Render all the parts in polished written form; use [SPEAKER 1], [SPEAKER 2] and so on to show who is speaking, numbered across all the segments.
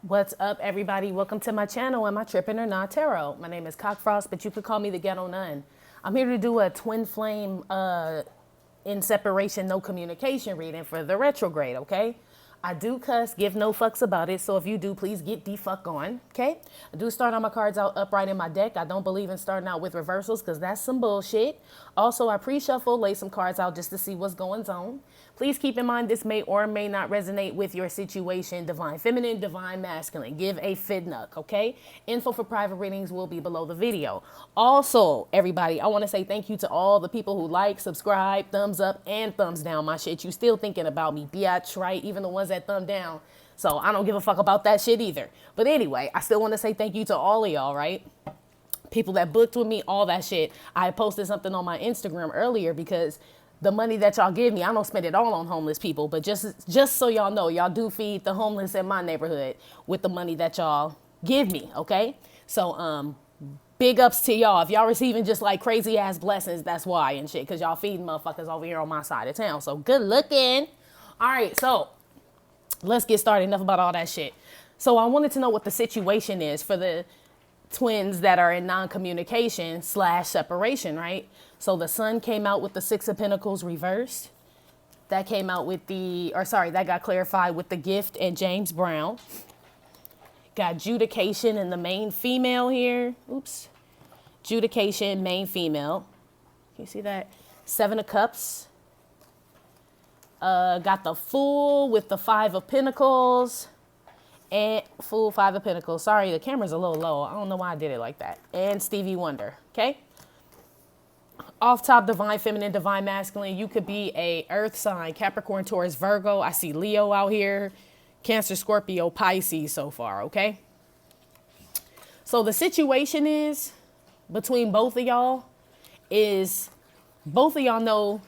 [SPEAKER 1] What's up, everybody? Welcome to my channel and my Trippin' or Not Tarot. My name is Cockfrost, but you could call me the Ghetto Nun. I'm here to do a twin flame in separation, no communication reading for the retrograde, okay? I do cuss, give no fucks about it, so if you do, please get the fuck on, okay? I do start all my cards out upright in my deck. I don't believe in starting out with reversals because that's some bullshit. Also, I pre-shuffle, lay some cards out just to see what's going on. Please keep in mind this may or may not resonate with your situation. Divine Feminine, Divine Masculine. Give a FIDNUC, okay? Info for private readings will be below the video. Also, everybody, I want to say thank you to all the people who like, subscribe, thumbs up, and thumbs down my shit. You still thinking about me, biatch, right? Even the ones that thumb down. So I don't give a fuck about that shit either. But anyway, I still want to say thank you to all of y'all, right? People that booked with me, all that shit. I posted something on my Instagram earlier because the money that y'all give me, I don't spend it all on homeless people, but just so y'all know, y'all do feed the homeless in my neighborhood with the money that y'all give me, okay? So, big ups to y'all. If y'all receiving just like crazy ass blessings, that's why and shit, because y'all feeding motherfuckers over here on my side of town. So, good looking. All right, so let's get started. Enough about all that shit. So, I wanted to know what the situation is for the twins that are in non-communication / separation, right? So the Sun came out with the Six of Pentacles reversed. That came out with that got clarified with the Gift and James Brown. Got Judication in the main female here. Oops. Judication, main female. Can you see that? Seven of Cups. Got the Fool with the Five of Pentacles. And Fool, Five of Pentacles. Sorry, the camera's a little low. I don't know why I did it like that. And Stevie Wonder, okay? Off top, Divine Feminine, Divine Masculine. You could be a Earth sign, Capricorn, Taurus, Virgo. I see Leo out here. Cancer, Scorpio, Pisces so far, okay? So the situation is, between both of y'all, is both of y'all know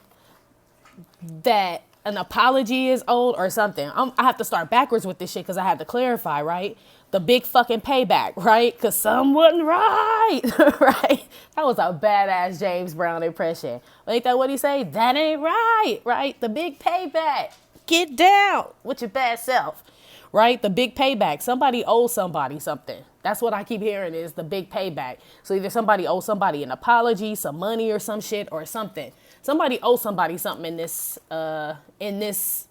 [SPEAKER 1] that an apology is owed or something. I have to start backwards with this shit because I have to clarify, right? The big fucking payback, right? Because some wasn't right, right? That was a badass James Brown impression. Ain't that what he say? That ain't right, right? The big payback. Get down with your bad self, right? The big payback. Somebody owes somebody something. That's what I keep hearing is the big payback. So either somebody owes somebody an apology, some money or some shit or something. Somebody owes somebody something in this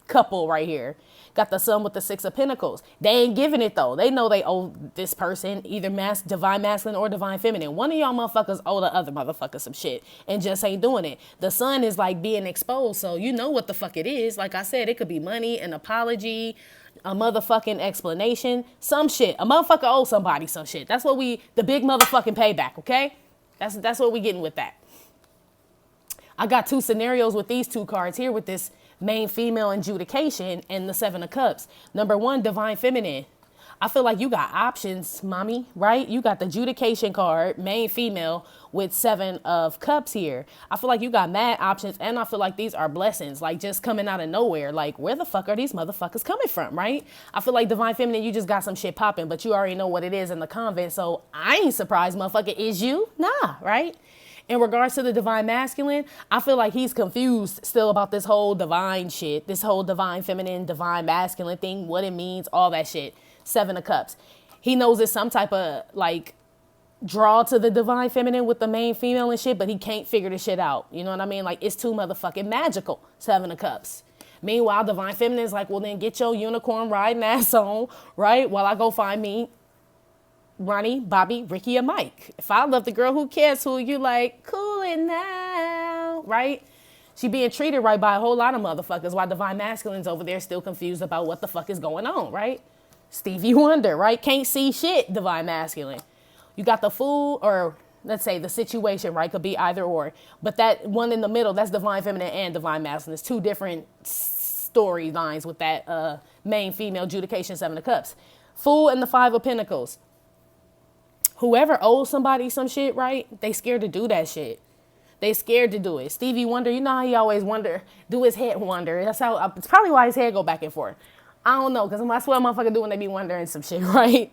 [SPEAKER 1] couple right here. Got the Sun with the Six of Pentacles. They ain't giving it though. They know they owe this person either Divine Masculine or Divine Feminine. One of y'all motherfuckers owe the other motherfucker some shit and just ain't doing it. The Sun is like being exposed, so you know what the fuck it is. Like I said, it could be money, an apology, a motherfucking explanation, some shit. A motherfucker owes somebody some shit. That's what the big motherfucking payback, okay? That's what we getting with that. I got two scenarios with these two cards here with this main female and Judication and the Seven of Cups. Number one, Divine Feminine. I feel like you got options, mommy, right? You got the Judication card, main female, with Seven of Cups here. I feel like you got mad options, and I feel like these are blessings, like just coming out of nowhere. Like, where the fuck are these motherfuckers coming from, right? I feel like Divine Feminine, you just got some shit popping, but you already know what it is in the convent, so I ain't surprised, motherfucker. Is you? Nah, right? In regards to the Divine Masculine, I feel like he's confused still about this whole divine shit, this whole Divine Feminine, Divine Masculine thing, what it means, all that shit. Seven of Cups. He knows it's some type of like draw to the Divine Feminine with the main female and shit, but he can't figure the shit out. You know what I mean? Like, it's too motherfucking magical. Seven of Cups. Meanwhile, Divine Feminine is like, well, then get your unicorn riding ass on, right? While I go find me Ronnie, Bobby, Ricky, or Mike. If I love the girl, who cares who you like? Cool it now, right? She being treated right by a whole lot of motherfuckers while Divine Masculine's over there still confused about what the fuck is going on, right? Stevie Wonder, right? Can't see shit, Divine Masculine. You got the Fool, or let's say the situation, right? Could be either or. But that one in the middle, that's Divine Feminine and Divine Masculine. It's two different storylines with that main female Judication, Seven of Cups. Fool and the Five of Pentacles. Whoever owes somebody some shit, right? They scared to do that shit. They scared to do it. Stevie Wonder, you know how he always do his head wonder. That's how, it's probably why his head go back and forth. I don't know, because I swear motherfucker do when they be wondering some shit, right?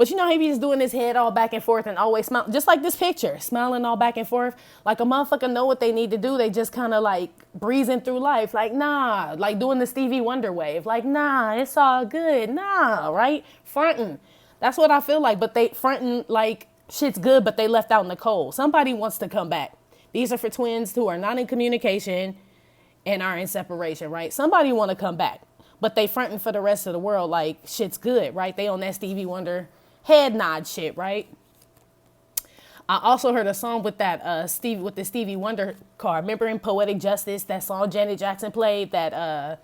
[SPEAKER 1] But you know, he be just doing his head all back and forth and always smile, just like this picture, smiling all back and forth. Like a motherfucker know what they need to do. They just kind of like breezing through life. Like, nah, like doing the Stevie Wonder wave. Like, nah, it's all good. Nah, right? Fronting. That's what I feel like. But they fronting like shit's good, but they left out in the cold. Somebody wants to come back. These are for twins who are not in communication and are in separation, right? Somebody want to come back, but they fronting for the rest of the world like shit's good, right? They on that Stevie Wonder head nod shit, right? I also heard a song with that with the Stevie Wonder card. Remember in Poetic Justice, that song Janet Jackson played, that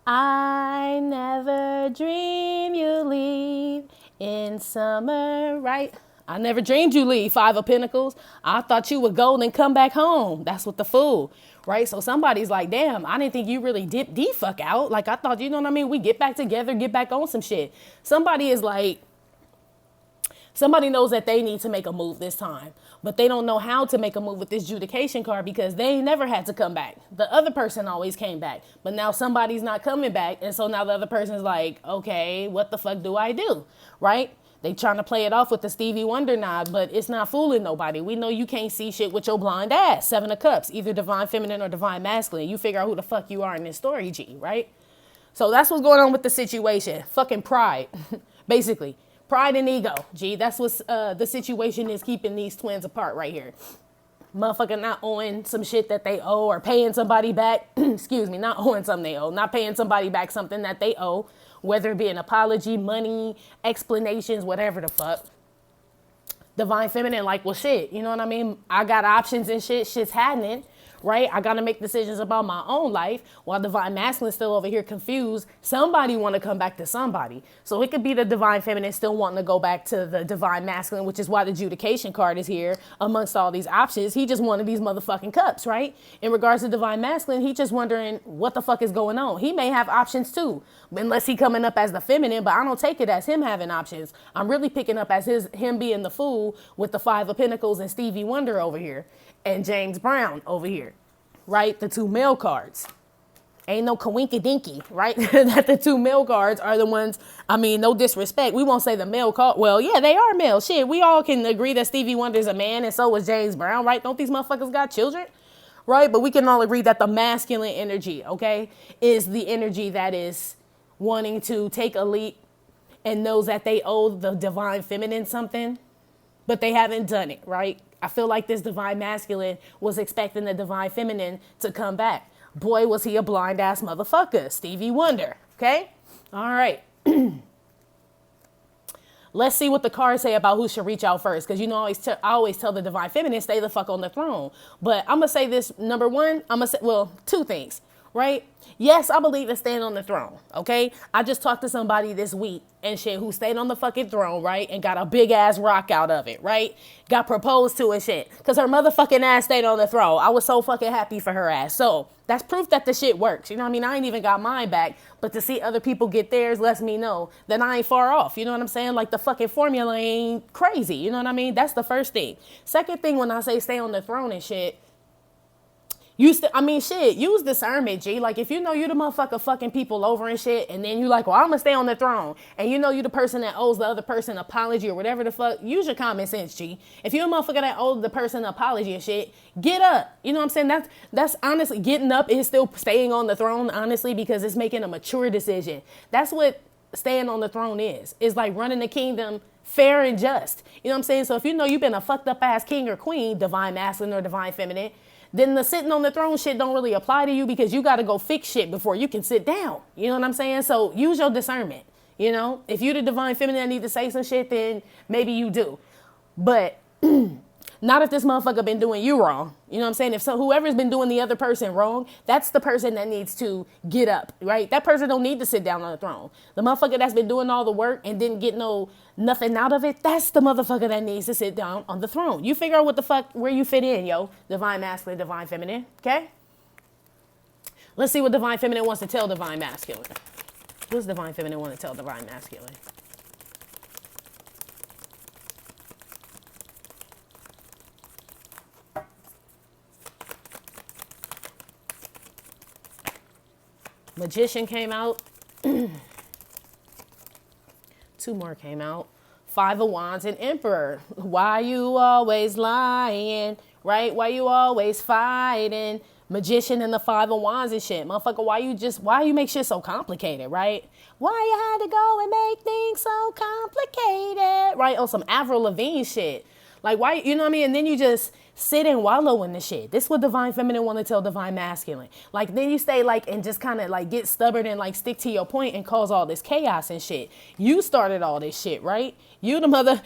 [SPEAKER 1] I never dream you leave in summer, right? I never dreamed you leave, Five of Pentacles. I thought you would go and come back home. That's what the fool, right? So somebody's like, damn, I didn't think you really did the fuck out. Like I thought, you know what I mean? We get back together, get back on some shit. Somebody is like, somebody knows that they need to make a move this time, but they don't know how to make a move with this adjudication card because they ain't never had to come back. The other person always came back, but now somebody's not coming back. And so now the other person's like, okay, what the fuck do I do? Right? They trying to play it off with the Stevie Wonder nod, but it's not fooling nobody. We know you can't see shit with your blind ass. Seven of Cups, either divine feminine or divine masculine. You figure out who the fuck you are in this story, G, right? So that's what's going on with the situation. Fucking pride, basically. Pride and ego, G. That's what's the situation is keeping these twins apart right here. Motherfucker not owing some shit that they owe or paying somebody back. Excuse me, not owing something they owe. Not paying somebody back something that they owe. Whether it be an apology, money, explanations, whatever the fuck. Divine feminine, like, well, shit, you know what I mean? I got options and shit. Shit's happening, right? I got to make decisions about my own life while divine masculine still over here confused. Somebody want to come back to somebody. So it could be the divine feminine still wanting to go back to the divine masculine, which is why the adjudication card is here amongst all these options. He just wanted these motherfucking cups, right? In regards to divine masculine, he just wondering what the fuck is going on. He may have options too, unless he coming up as the feminine, but I don't take it as him having options. I'm really picking up as him being the fool with the Five of Pentacles and Stevie Wonder over here and James Brown over here, right? The two male cards. Ain't no coinky-dinky, right? That the two male cards are the ones, I mean, no disrespect. We won't say the male card. Well, yeah, they are male. Shit, we all can agree that Stevie Wonder's a man and so is James Brown, right? Don't these motherfuckers got children? Right? But we can all agree that the masculine energy, okay, is the energy that is wanting to take a leap and knows that they owe the divine feminine something, but they haven't done it, right? I feel like this divine masculine was expecting the divine feminine to come back. Boy, was he a blind ass motherfucker. Stevie Wonder. Okay? All right. Let's see what the cards say about who should reach out first. Because, you know, I always tell the divine feminine, stay the fuck on the throne. But I'm going to say this. Number one, I'm going to say, well, two things. Right? Yes, I believe in staying on the throne. Okay? I just talked to somebody this week and shit who stayed on the fucking throne, right? And got a big ass rock out of it, right? Got proposed to and shit. Because her motherfucking ass stayed on the throne. I was so fucking happy for her ass. So that's proof that the shit works. You know what I mean? I ain't even got mine back. But to see other people get theirs lets me know that I ain't far off. You know what I'm saying? Like the fucking formula ain't crazy. You know what I mean? That's the first thing. Second thing, when I say stay on the throne and shit, use discernment, G. Like, if you know you the motherfucker fucking people over and shit, and then you like, well, I'm gonna stay on the throne, and you know you the person that owes the other person an apology or whatever the fuck, use your common sense, G. If you're a motherfucker that owes the person an apology and shit, get up. You know what I'm saying? That's honestly, getting up is still staying on the throne, honestly, because it's making a mature decision. That's what staying on the throne is. It's like running the kingdom fair and just. You know what I'm saying? So if you know you've been a fucked up ass king or queen, divine masculine or divine feminine, then the sitting on the throne shit don't really apply to you because you got to go fix shit before you can sit down. You know what I'm saying? So use your discernment. You know, if you the divine feminine that need to say some shit, then maybe you do. But not if this motherfucker been doing you wrong. You know what I'm saying? If so, whoever's been doing the other person wrong, that's the person that needs to get up, right? That person don't need to sit down on the throne. The motherfucker that's been doing all the work and didn't get nothing out of it, that's the motherfucker that needs to sit down on the throne. You figure out what the fuck, where you fit in, yo. Divine masculine, divine feminine, okay? Let's see what divine feminine wants to tell divine masculine. What does divine feminine want to tell divine masculine? Magician came out. Two more came out. Five of Wands and Emperor. Why you always lying, right? Why you always fighting? Magician and the Five of Wands and shit. Motherfucker, why you make shit so complicated, right? Why you had to go and make things so complicated, right? On some Avril Lavigne shit. Like, why, you know what I mean? And then you just sit and wallow in the shit. This is what Divine Feminine want to tell Divine Masculine. Like, then you stay, like, and just kind of, like, get stubborn and, like, stick to your point and cause all this chaos and shit. You started all this shit, right? You the motherfucking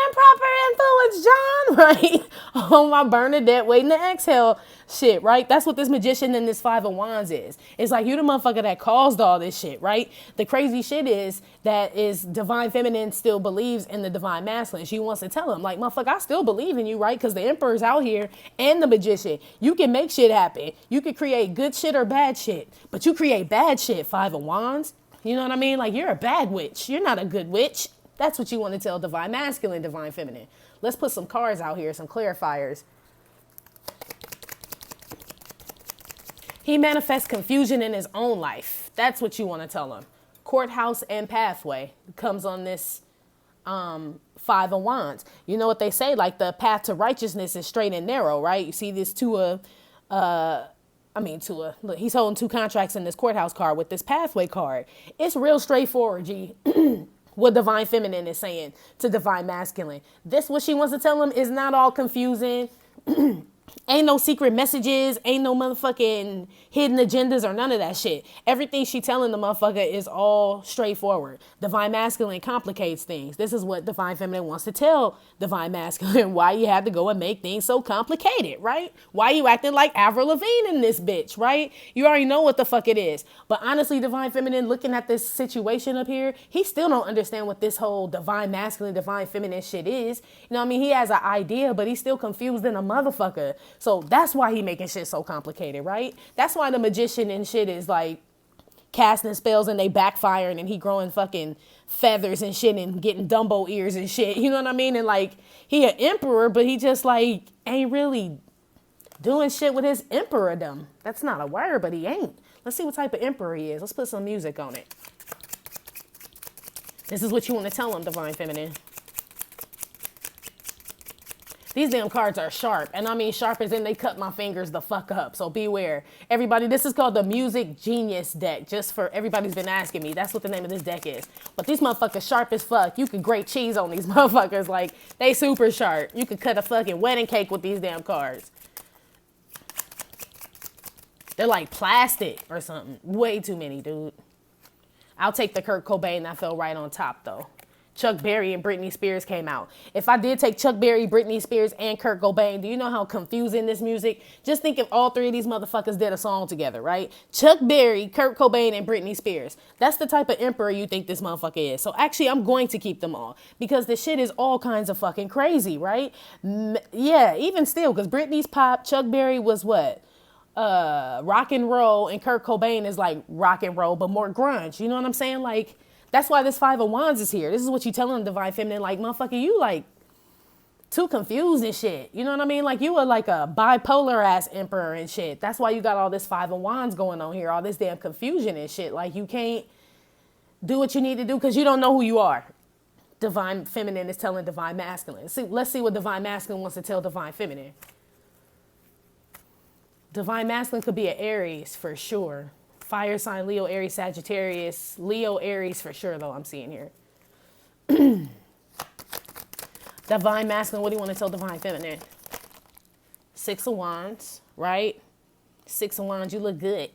[SPEAKER 1] improper influence, John, right? Oh, my Bernadette waiting to exhale shit, right? That's what this Magician and this Five of Wands is. It's like, you the motherfucker that caused all this shit, right? The crazy shit is that is Divine Feminine still believes in the Divine Masculine. She wants to tell him, like, motherfucker, I still believe in you, right? Because the Emperor's out here and the Magician. You can make shit happen. You can create good shit or bad shit, but you create bad shit, Five of Wands. You know what I mean? Like, you're a bad witch. You're not a good witch. That's what you want to tell Divine Masculine, Divine Feminine. Let's put some cards out here, some clarifiers. He manifests confusion in his own life. That's what you want to tell him. Courthouse and pathway comes on this Five of Wands. You know what they say, like the path to righteousness is straight and narrow, right? You see this look, he's holding two contracts in this courthouse card with this pathway card. It's real straightforward, G. What Divine Feminine is saying to Divine Masculine. This, what she wants to tell him, is not all confusing. Ain't no secret messages. Ain't no motherfucking hidden agendas or none of that shit. Everything she telling the motherfucker is all straightforward. Divine Masculine complicates things. This is what Divine Feminine wants to tell Divine Masculine. Why you had to go and make things so complicated, right? Why you acting like Avril Lavigne in this bitch, right? You already know what the fuck it is. But honestly, Divine Feminine, looking at this situation up here, he still don't understand what this whole Divine Masculine, Divine Feminine shit is. You know what I mean? He has an idea, but he's still confused in a motherfucker. So that's why he making shit so complicated, right? That's why the Magician and shit is like casting spells and they backfiring and he growing fucking feathers and shit and getting Dumbo ears and shit. You know what I mean? And like, he an emperor, but he just like ain't really doing shit with his emperordom. That's not a word, but he ain't. Let's see what type of emperor he is. Let's put some music on it. This is what you want to tell him, Divine Feminine. These damn cards are sharp. And I mean sharp as in they cut my fingers the fuck up. So beware. Everybody, this is called the Music Genius deck. Just for everybody's been asking me. That's what the name of this deck is. But these motherfuckers sharp as fuck. You could grate cheese on these motherfuckers. Like, they super sharp. You could cut a fucking wedding cake with these damn cards. They're like plastic or something. Way too many, dude. I'll take the Kurt Cobain that fell right on top, though. Chuck Berry and Britney Spears came out. If I did take Chuck Berry, Britney Spears, and Kurt Cobain, do you know how confusing this music? Just think if all three of these motherfuckers did a song together, right? Chuck Berry, Kurt Cobain, and Britney Spears. That's the type of emperor you think this motherfucker is. So actually, I'm going to keep them all because the shit is all kinds of fucking crazy, right? Yeah, even still, because Britney's pop, Chuck Berry was what? Rock and roll, and Kurt Cobain is like rock and roll, but more grunge. You know what I'm saying? Like, that's why this Five of Wands is here. This is what you telling Divine Feminine, like, motherfucker, you like too confused and shit. You know what I mean? Like, you are like a bipolar ass emperor and shit. That's why you got all this Five of Wands going on here, all this damn confusion and shit. Like, you can't do what you need to do because you don't know who you are. Divine Feminine is telling Divine Masculine. Let's see what Divine Masculine wants to tell Divine Feminine. Divine Masculine could be an Aries for sure. Fire sign, Leo, Aries, Sagittarius. Leo, Aries for sure, though, I'm seeing here. Divine Masculine, what do you want to tell Divine Feminine? Six of Wands, right? Six of Wands, you look good.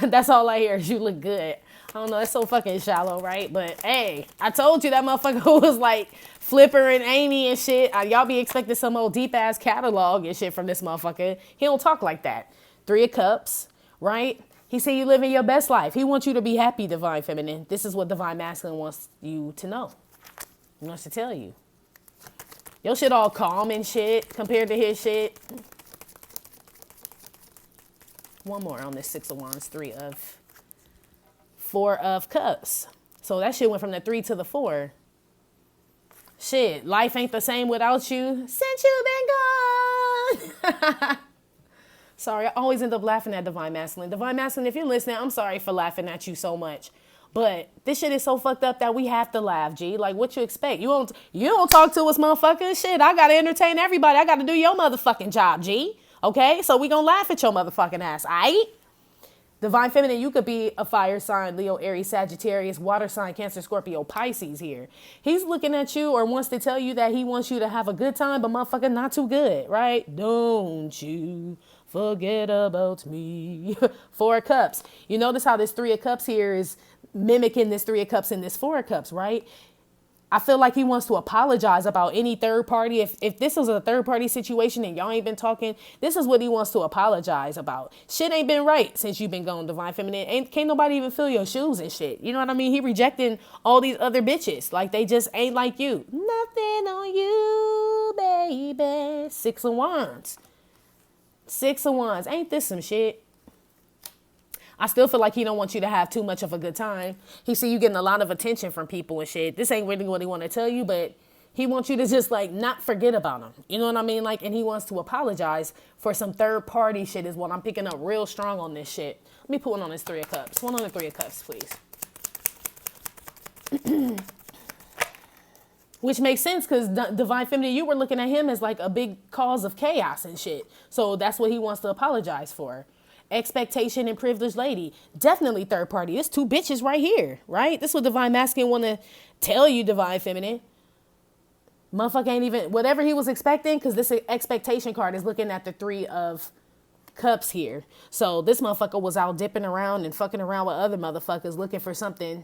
[SPEAKER 1] That's all I hear is you look good. I don't know, that's so fucking shallow, right? But, hey, I told you that motherfucker was like Flipper and Amy and shit. Y'all be expecting some old deep-ass catalog and shit from this motherfucker. He don't talk like that. Three of Cups, right? He said you living your best life. He wants you to be happy, Divine Feminine. This is what Divine Masculine wants you to know. He wants to tell you. Your shit all calm and shit compared to his shit. One more on this Six of Wands, Four of Cups. So that shit went from the 3 to the 4. Shit, life ain't the same without you since you've been gone. Sorry, I always end up laughing at Divine Masculine. Divine Masculine, if you're listening, I'm sorry for laughing at you so much. But this shit is so fucked up that we have to laugh, G. Like, what you expect? You don't talk to us, motherfucker. Shit, I gotta entertain everybody. I gotta do your motherfucking job, G. Okay? So we gonna laugh at your motherfucking ass, aight? Divine Feminine, you could be a fire sign, Leo, Aries, Sagittarius, water sign, Cancer, Scorpio, Pisces here. He's looking at you or wants to tell you that he wants you to have a good time, but motherfucker, not too good, right? Don't you forget about me. Four of Cups. You notice how this Three of Cups here is mimicking this Three of Cups and this Four of Cups, right? I feel like he wants to apologize about any third party. If this was a third party situation and y'all ain't been talking, this is what he wants to apologize about. Shit ain't been right since you've been going Divine Feminine. Can't nobody even feel your shoes and shit. You know what I mean? He rejecting all these other bitches. Like they just ain't like you. Nothing on you, baby. Six of Wands. Six of Wands. Ain't this some shit? I still feel like he don't want you to have too much of a good time. He see you getting a lot of attention from people and shit. This ain't really what he want to tell you, but he wants you to just like not forget about him. You know what I mean? Like, and he wants to apologize for some third party shit is what I'm picking up real strong on this shit. Let me put one on this Three of Cups. One on the Three of Cups, please. Which makes sense because Divine Feminine, you were looking at him as like a big cause of chaos and shit. So that's what he wants to apologize for. Expectation and privileged lady. Definitely third party. It's two bitches right here, right? This is what Divine Masculine want to tell you, Divine Feminine. Motherfucker ain't even, whatever he was expecting, because this expectation card is looking at the Three of Cups here. So this motherfucker was out dipping around and fucking around with other motherfuckers looking for something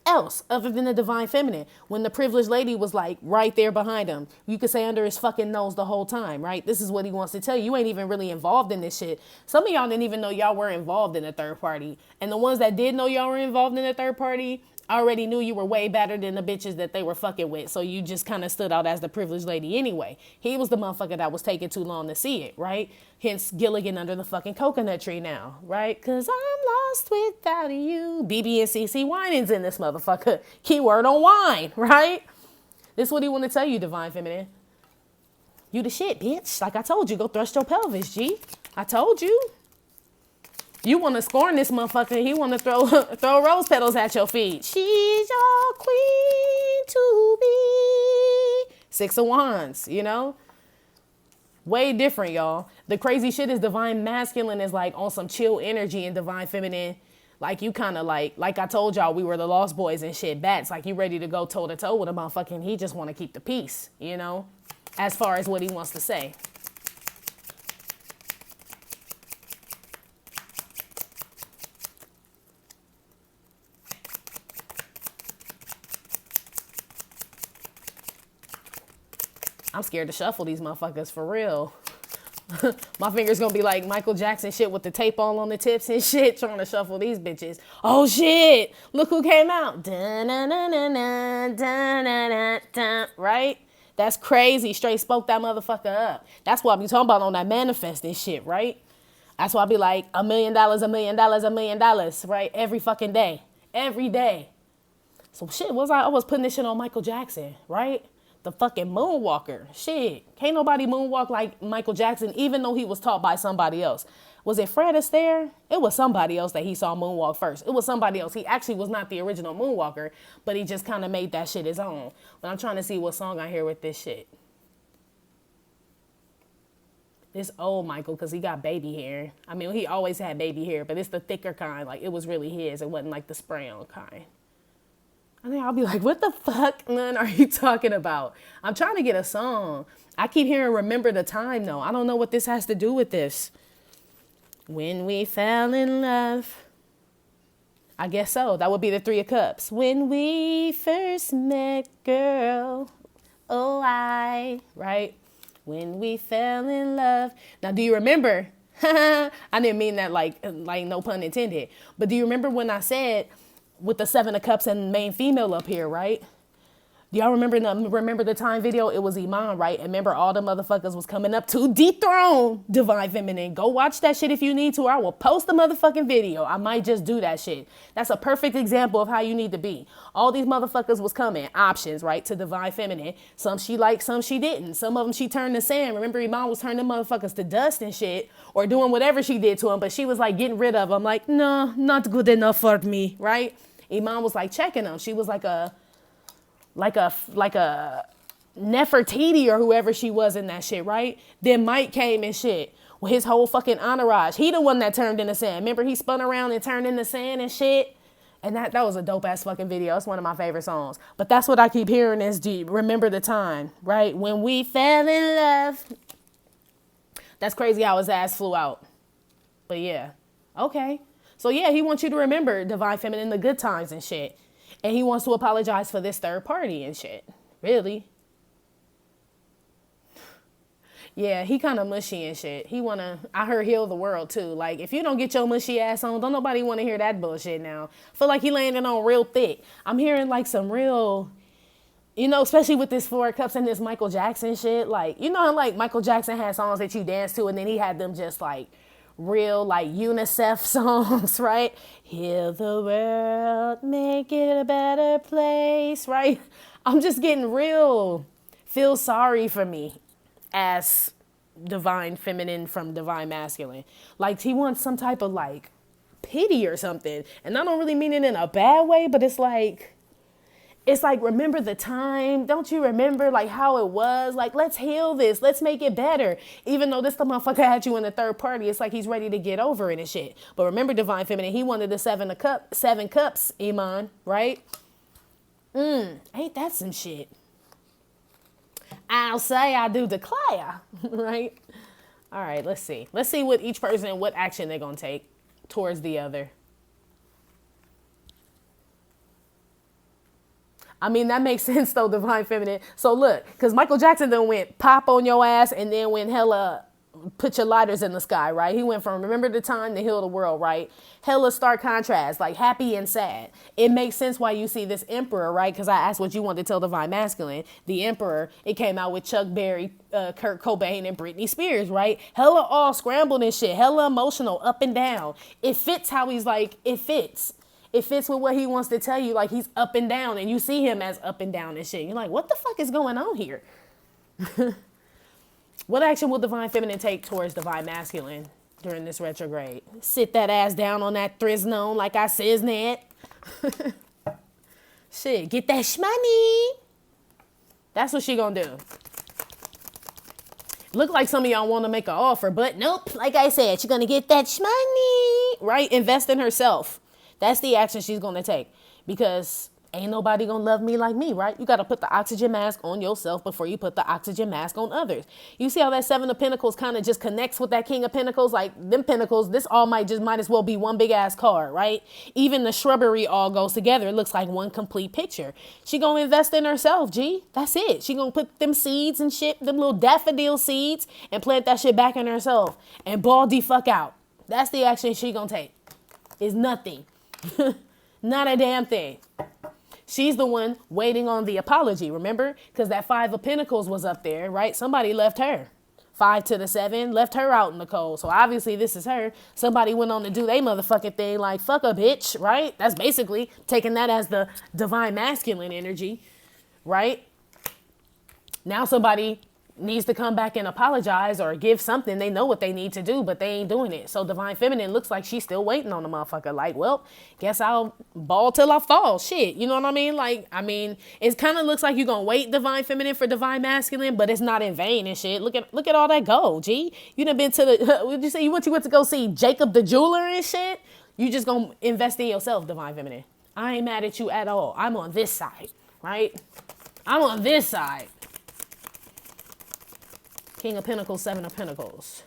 [SPEAKER 1] else other than the Divine Feminine, when the privileged lady was like right there behind him. You could say under his fucking nose the whole time, right? This is what he wants to tell you. You ain't even really involved in this shit. Some of y'all didn't even know y'all were involved in a third party. And the ones that did know y'all were involved in a third party already knew you were way better than the bitches that they were fucking with. So you just kind of stood out as the privileged lady anyway. He was the motherfucker that was taking too long to see it, right? Hence Gilligan under the fucking coconut tree now, right? Cause I'm lost without you. BB and CC Wining's in this motherfucker. Keyword on wine, right? This is what he want to tell you, Divine Feminine. You the shit, bitch. Like I told you, go thrust your pelvis, G. I told you. You want to scorn this motherfucker. He want to throw rose petals at your feet. She's your queen to be. Six of Wands, you know? Way different, y'all. The crazy shit is Divine Masculine is like on some chill energy, and Divine Feminine, like you kind of like I told y'all, we were the Lost Boys and shit. Bats, like you ready to go toe to toe with a motherfucking, he just want to keep the peace, you know? As far as what he wants to say. I'm scared to shuffle these motherfuckers for real. My fingers gonna be like Michael Jackson shit with the tape all on the tips and shit, trying to shuffle these bitches. Oh shit, look who came out. Right? That's crazy. Straight spoke that motherfucker up. That's what I be talking about on that manifesting shit, right? That's why I be like $1 million, $1 million, $1 million, right? Every fucking day. Every day. So shit, I was putting this shit on Michael Jackson, right? The fucking moonwalker. Shit. Can't nobody moonwalk like Michael Jackson, even though he was taught by somebody else. Was it Fred Astaire? It was somebody else that he saw moonwalk first. It was somebody else. He actually was not the original moonwalker, but he just kind of made that shit his own. But I'm trying to see what song I hear with this shit. This old Michael, because he got baby hair. I mean, he always had baby hair, but it's the thicker kind. Like, it was really his. It wasn't like the spray-on kind. I think I'll be like, what the fuck, Nun, are you talking about? I'm trying to get a song. I keep hearing Remember the Time, though. I don't know what this has to do with this. When we fell in love. I guess so. That would be the Three of Cups. When we first met, girl. Oh, right? When we fell in love. Now, do you remember? I didn't mean that like no pun intended. But do you remember when I said with the Seven of Cups and main female up here, right? Do y'all remember the time video? It was Iman, right? And remember all the motherfuckers was coming up to dethrone Divine Feminine. Go watch that shit if you need to, or I will post the motherfucking video. I might just do that shit. That's a perfect example of how you need to be. All these motherfuckers was coming, options, right, to Divine Feminine. Some she liked, some she didn't. Some of them she turned to sand. Remember Iman was turning motherfuckers to dust and shit, or doing whatever she did to them, but she was like getting rid of them. Like, no, not good enough for me, right? Iman was like checking him. She was like a Nefertiti or whoever she was in that shit, right? Then Mike came and shit with his whole fucking entourage. He the one that turned into sand. Remember he spun around and turned into sand and shit? And that was a dope ass fucking video. It's one of my favorite songs. But that's what I keep hearing is remember the time, right? When we fell in love. That's crazy how his ass flew out. But yeah, okay. So yeah, he wants you to remember Divine Feminine, the good times and shit. And he wants to apologize for this third party and shit. Really? Yeah, he kind of mushy and shit. I heard heal the world too. Like, if you don't get your mushy ass on, don't nobody want to hear that bullshit now. Feel like he landing on real thick. I'm hearing like some real, especially with this Four Cups and this Michael Jackson shit. Like, how like Michael Jackson had songs that you dance to and then he had them just like real like UNICEF songs, right? Heal the world, make it a better place, right? I'm just getting real, feel sorry for me as Divine Feminine from Divine Masculine. Like he wants some type of like pity or something. And I don't really mean it in a bad way, but it's like, remember the time? Don't you remember like how it was? Like, let's heal this. Let's make it better. Even though this the motherfucker had you in the third party, it's like he's ready to get over it and shit. But remember Divine Feminine, he wanted the seven cups, Iman, right? Ain't that some shit? I'll say I do declare, right? All right, let's see. Let's see what each person, what action they're going to take towards the other. I mean, that makes sense though, Divine Feminine. So look, because Michael Jackson then went pop on your ass and then went hella put your lighters in the sky, right? He went from remember the time to heal the world, right? Hella stark contrast, like happy and sad. It makes sense why you see this Emperor, right? Because I asked what you wanted to tell Divine Masculine. The Emperor, it came out with Chuck Berry, Kurt Cobain, and Britney Spears, right? Hella all scrambled and shit, hella emotional, up and down. It fits how he's like, it fits. It fits with what he wants to tell you, like he's up and down, and you see him as up and down and shit. You're like, what the fuck is going on here? What action will Divine Feminine take towards Divine Masculine during this retrograde? Sit that ass down on that thrisnone like I says that. Shit, get that shmoney. That's what she gonna do. Look like some of y'all want to make an offer, but nope. Like I said, she's gonna get that shmoney, right? Invest in herself. That's the action she's gonna take because ain't nobody gonna love me like me, right? You gotta put the oxygen mask on yourself before you put the oxygen mask on others. You see how that Seven of Pentacles kind of just connects with that King of Pentacles? Like them Pentacles, this all might as well be one big ass card, right? Even the shrubbery all goes together. It looks like one complete picture. She gonna invest in herself, G. That's it. She gonna put them seeds and shit, them little daffodil seeds, and plant that shit back in herself and ball the fuck out. That's the action she gonna take. It's nothing. Not a damn thing. She's the one waiting on the apology, remember? Because that Five of Pentacles was up there, right? Somebody left her. 5 to the 7, left her out in the cold. So obviously this is her. Somebody went on to do their motherfucking thing like, fuck a bitch, right? That's basically taking that as the Divine Masculine energy, right? Now somebody needs to come back and apologize or give something. They know what they need to do, but they ain't doing it. So Divine Feminine looks like she's still waiting on the motherfucker. Like, well, guess I'll ball till I fall. Shit, you know what I mean? Like, I mean, it kind of looks like you're gonna wait Divine Feminine for Divine Masculine, but it's not in vain and shit. Look at all that gold, G. You done been to the, what'd you say? You went to go see Jacob the jeweler and shit? You just gonna invest in yourself, Divine Feminine. I ain't mad at you at all. I'm on this side, right? I'm on this side. King of Pentacles, Seven of Pentacles.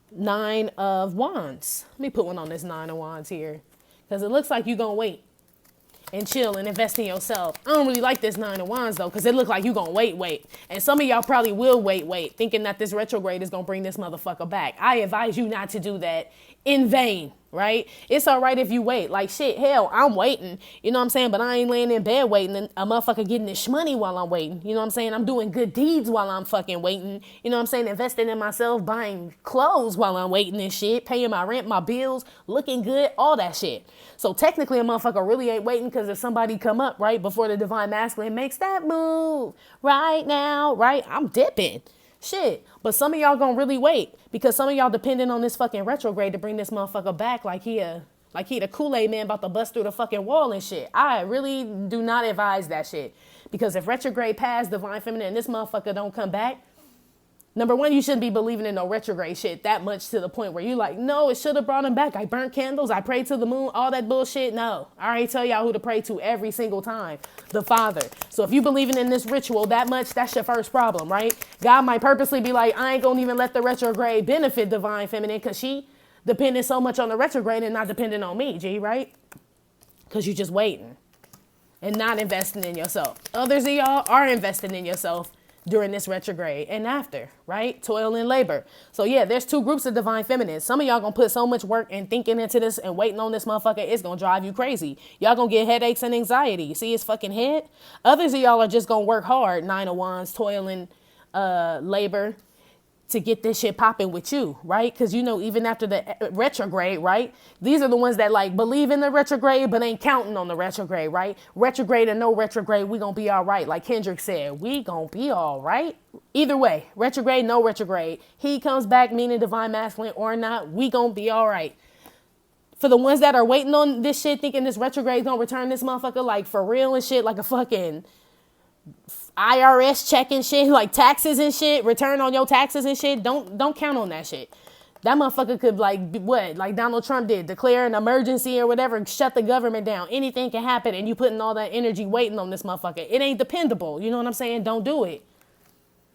[SPEAKER 1] 9 of Wands. Let me put one on this 9 of Wands here. Because it looks like you're going to wait and chill and invest in yourself. I don't really like this 9 of Wands, though, because it looks like you're going to wait. And some of y'all probably will wait, thinking that this retrograde is going to bring this motherfucker back. I advise you not to do that in vain, right? It's all right if you wait. Like, shit, hell, I'm waiting. You know what I'm saying? But I ain't laying in bed waiting and a motherfucker getting this shmoney while I'm waiting. You know what I'm saying? I'm doing good deeds while I'm fucking waiting. You know what I'm saying? Investing in myself, buying clothes while I'm waiting and shit, paying my rent, my bills, looking good, all that shit. So technically a motherfucker really ain't waiting because if somebody come up right before the Divine Masculine makes that move right now, right? I'm dipping. Shit. But some of y'all gonna really wait because some of y'all depending on this fucking retrograde to bring this motherfucker back like he a Like he the Kool-Aid man about to bust through the fucking wall and shit. I really do not advise that shit. Because if retrograde passed divine feminine and this motherfucker don't come back, number one, you shouldn't be believing in no retrograde shit that much to the point where you like, no, it should have brought him back. I burnt candles. I prayed to the moon. All that bullshit. No. I already tell y'all who to pray to every single time. The Father. So if you believing in this ritual that much, that's your first problem, right? God might purposely be like, I ain't gonna even let the retrograde benefit divine feminine because she depended so much on the retrograde and not depending on me, G, right? Because you just waiting and not investing in yourself. Others of y'all are investing in yourself during this retrograde and after, right? Toil and labor. So yeah, there's two groups of divine feminines. Some of y'all gonna put so much work and thinking into this and waiting on this motherfucker, it's gonna drive you crazy. Y'all gonna get headaches and anxiety. You see his fucking head? Others of y'all are just gonna work hard, 9 of Wands, toil and labor to get this shit popping with you, right? Because you know, even after the retrograde, right? These are the ones that like believe in the retrograde, but ain't counting on the retrograde, right? Retrograde or no retrograde, we gonna be all right. Like Kendrick said, we gonna be all right. Either way, retrograde, no retrograde. He comes back, meaning divine masculine or not, we gonna be all right. For the ones that are waiting on this shit, thinking this retrograde gonna return this motherfucker like for real and shit, like a fucking IRS check and shit, like taxes and shit, return on your taxes and shit. Don't count on that shit. That motherfucker could like what? Like Donald Trump did, declare an emergency or whatever, shut the government down. Anything can happen and you putting all that energy waiting on this motherfucker. It ain't dependable. You know what I'm saying? Don't do it.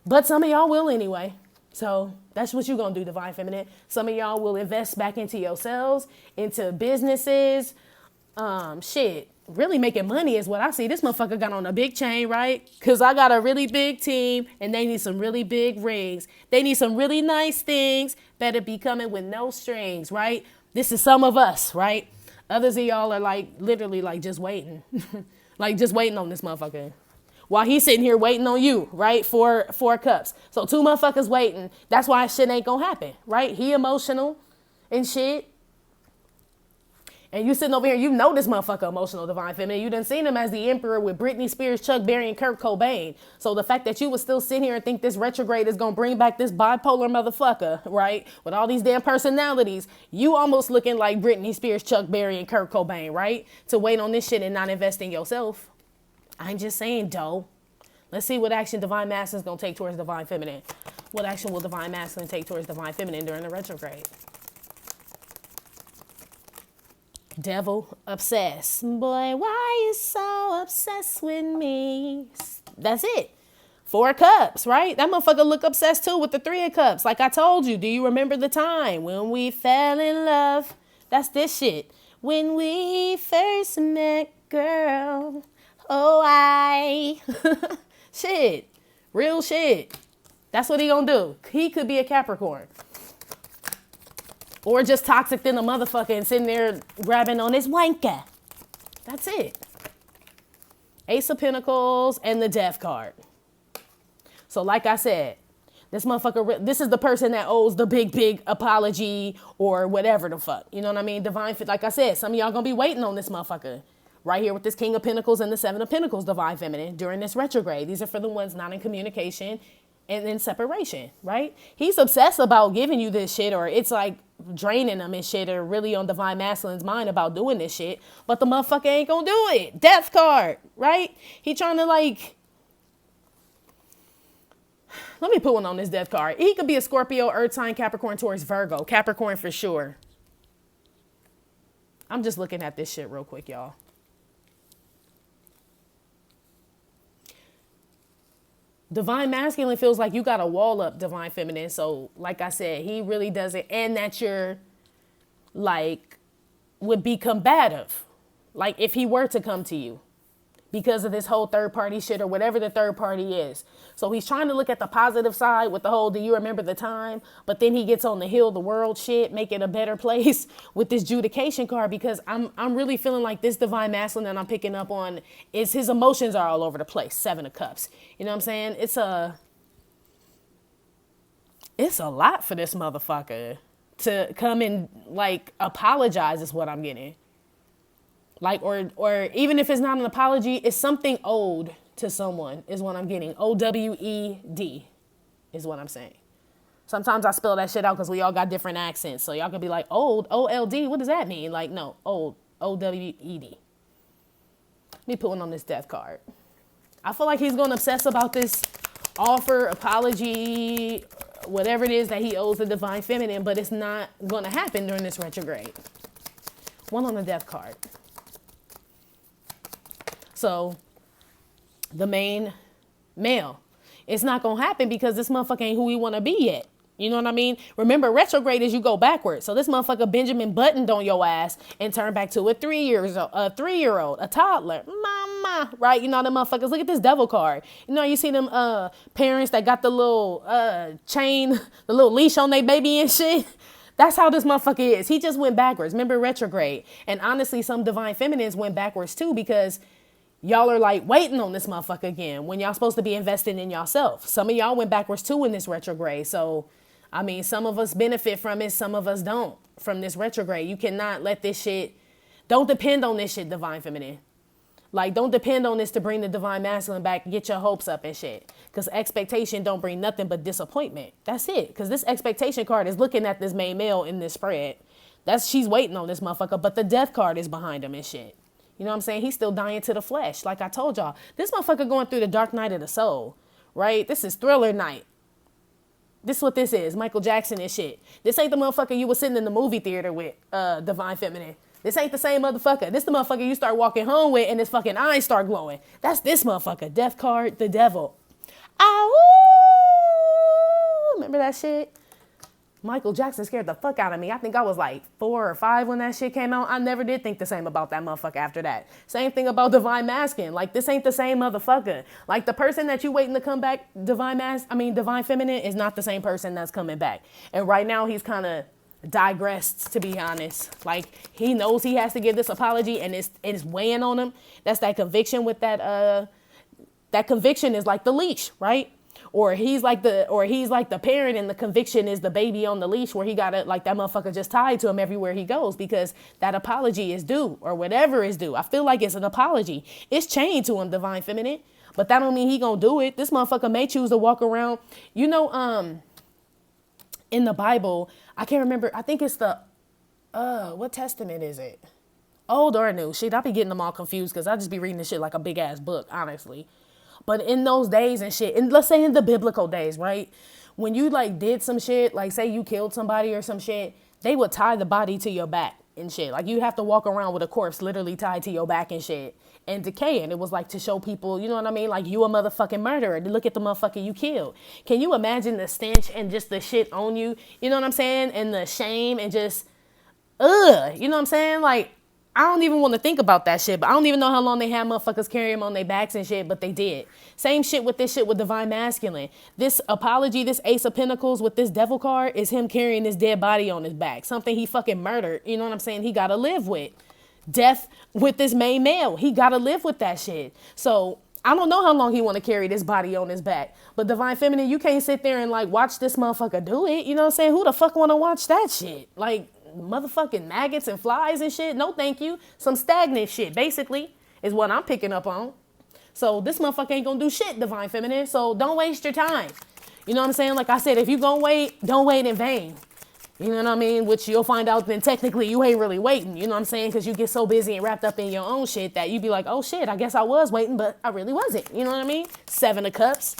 [SPEAKER 1] But some of y'all will anyway. So that's what you gonna do, divine feminine. Some of y'all will invest back into yourselves, into businesses, shit. Really making money is what I see. This motherfucker got on a big chain, right? Because I got a really big team and they need some really big rings. They need some really nice things. Better be coming with no strings, right? This is some of us, right? Others of y'all are like literally like just waiting. Like just waiting on this motherfucker. While he's sitting here waiting on you, right? Four cups. So 2 motherfuckers waiting. That's why shit ain't gonna happen, right? He emotional and shit. And you sitting over here, you know this motherfucker emotional, divine feminine. You done seen him as the emperor with Britney Spears, Chuck Berry, and Kurt Cobain. So the fact that you would still sit here and think this retrograde is going to bring back this bipolar motherfucker, right? With all these damn personalities, you almost looking like Britney Spears, Chuck Berry, and Kurt Cobain, right? To wait on this shit and not invest in yourself. I'm just saying, dough. Let's see what action divine masculine is going to take towards divine feminine. What action will divine masculine take towards divine feminine during the retrograde? Devil, obsessed. Boy, why you so obsessed with me? That's it. 4 cups, right? That motherfucker look obsessed too with the 3 of cups. Like I told you, do you remember the time when we fell in love? That's this shit. When we first met, girl. Oh, shit. Real shit. That's what he gonna do. He could be a Capricorn. Or just toxic than a motherfucker and sitting there grabbing on his wanker. That's it. Ace of Pentacles and the Death card. So like I said, this motherfucker, this is the person that owes the big apology or whatever the fuck. You know what I mean? Divine, like I said, some of y'all gonna be waiting on this motherfucker. Right here with this King of Pentacles and the 7 of Pentacles, divine feminine, during this retrograde. These are for the ones not in communication and in separation, right? He's obsessed about giving you this shit, or it's like draining him and shit, or really on divine masculine's mind about doing this shit, but the motherfucker ain't gonna do it. Death card, right? He trying to like, let me put one on this death card. He could be a Scorpio, Earth sign, Capricorn, Taurus, Virgo. Capricorn for sure. I'm just looking at this shit real quick, y'all. Divine masculine feels like you got a wall up, divine feminine. So like I said, he really doesn't. And that you're like, would be combative. Like if he were to come to you because of this whole third party shit or whatever the third party is. So he's trying to look at the positive side with the whole, do you remember the time? But then he gets on the heal the world shit, make it a better place with this judication card, because I'm really feeling like this divine masculine that I'm picking up on is his emotions are all over the place. 7 of Cups. You know what I'm saying? It's a lot for this motherfucker to come and like apologize is what I'm getting. Like, or even if it's not an apology, it's something owed to someone is what I'm getting. OWED is what I'm saying. Sometimes I spell that shit out because we all got different accents. So y'all could be like, old, O-L-D, what does that mean? Like, no, old, O-W-E-D. Let me put one on this death card. I feel like he's going to obsess about this offer, apology, whatever it is that he owes the divine feminine, but it's not going to happen during this retrograde. One on the death card. So the main male, it's not going to happen because this motherfucker ain't who he want to be yet. You know what I mean? Remember, retrograde is you go backwards. So this motherfucker Benjamin buttoned on your ass and turned back to a 3-year-old, a toddler, mama, right? You know, the motherfuckers, look at this devil card. You know, you see them parents that got the little chain, the little leash on their baby and shit. That's how this motherfucker is. He just went backwards. Remember, retrograde. And honestly, some divine feminines went backwards too because y'all are like waiting on this motherfucker again when y'all supposed to be investing in yourself. Some of y'all went backwards too in this retrograde. So I mean, some of us benefit from it. Some of us don't from this retrograde. You cannot let this shit, don't depend on this shit, divine feminine. Like, don't depend on this to bring the divine masculine back, get your hopes up and shit. Because expectation don't bring nothing but disappointment. That's it. Because this expectation card is looking at this main male in this spread. She's waiting on this motherfucker, but the death card is behind him and shit. You know what I'm saying? He's still dying to the flesh. Like I told y'all, this motherfucker going through the dark night of the soul, right? This is thriller night. This is what this is, Michael Jackson and shit. This ain't the motherfucker you was sitting in the movie theater with, divine feminine. This ain't the same motherfucker. This the motherfucker you start walking home with and his fucking eyes start glowing. That's this motherfucker. Death card, the devil. Ow! Remember that shit? Michael Jackson scared the fuck out of me. I think I was like 4 or 5 when that shit came out. I never did think the same about that motherfucker after that. Same thing about divine masculine. Like, this ain't the same motherfucker. Like, the person that you waiting to come back, divine feminine, is not the same person that's coming back. And right now he's kind of digressed, to be honest. Like, he knows he has to give this apology and it's weighing on him. That's that conviction with that conviction is like the leash, right? Or he's like the parent and the conviction is the baby on the leash where he got it like that motherfucker just tied to him everywhere he goes because that apology is due or whatever is due. I feel like it's an apology. It's chained to him, divine feminine, but that don't mean he gonna do it. This motherfucker may choose to walk around. You know, in the Bible, I can't remember. I think it's the, what testament is it? Old or new? Shit, I be getting them all confused because I just be reading this shit like a big ass book, honestly. But in those days and shit, and let's say in the biblical days, right? When you like did some shit, like say you killed somebody or some shit, they would tie the body to your back and shit. Like you'd have to walk around with a corpse literally tied to your back and shit and decaying. It was like to show people, you know what I mean? Like you a motherfucking murderer. To look at the motherfucker you killed. Can you imagine the stench and just the shit on you? You know what I'm saying? And the shame and just, you know what I'm saying? Like, I don't even want to think about that shit, but I don't even know how long they had motherfuckers carry them on their backs and shit, but they did. Same shit with this shit with divine masculine. This apology, this Ace of Pentacles with this devil card is him carrying his dead body on his back. Something he fucking murdered. You know what I'm saying? He got to live with. Death with this main male. He got to live with that shit. So I don't know how long he want to carry this body on his back, but divine feminine, you can't sit there and like watch this motherfucker do it. You know what I'm saying? Who the fuck want to watch that shit? Like, motherfucking maggots and flies and shit. No, thank you. Some stagnant shit, basically, is what I'm picking up on. So this motherfucker ain't gonna do shit, divine feminine. So don't waste your time. You know what I'm saying? Like I said, if you gonna wait, don't wait in vain. You know what I mean? Which you'll find out then technically you ain't really waiting. You know what I'm saying? Because you get so busy and wrapped up in your own shit that you be like, oh shit, I guess I was waiting, but I really wasn't. You know what I mean? 7 of Cups.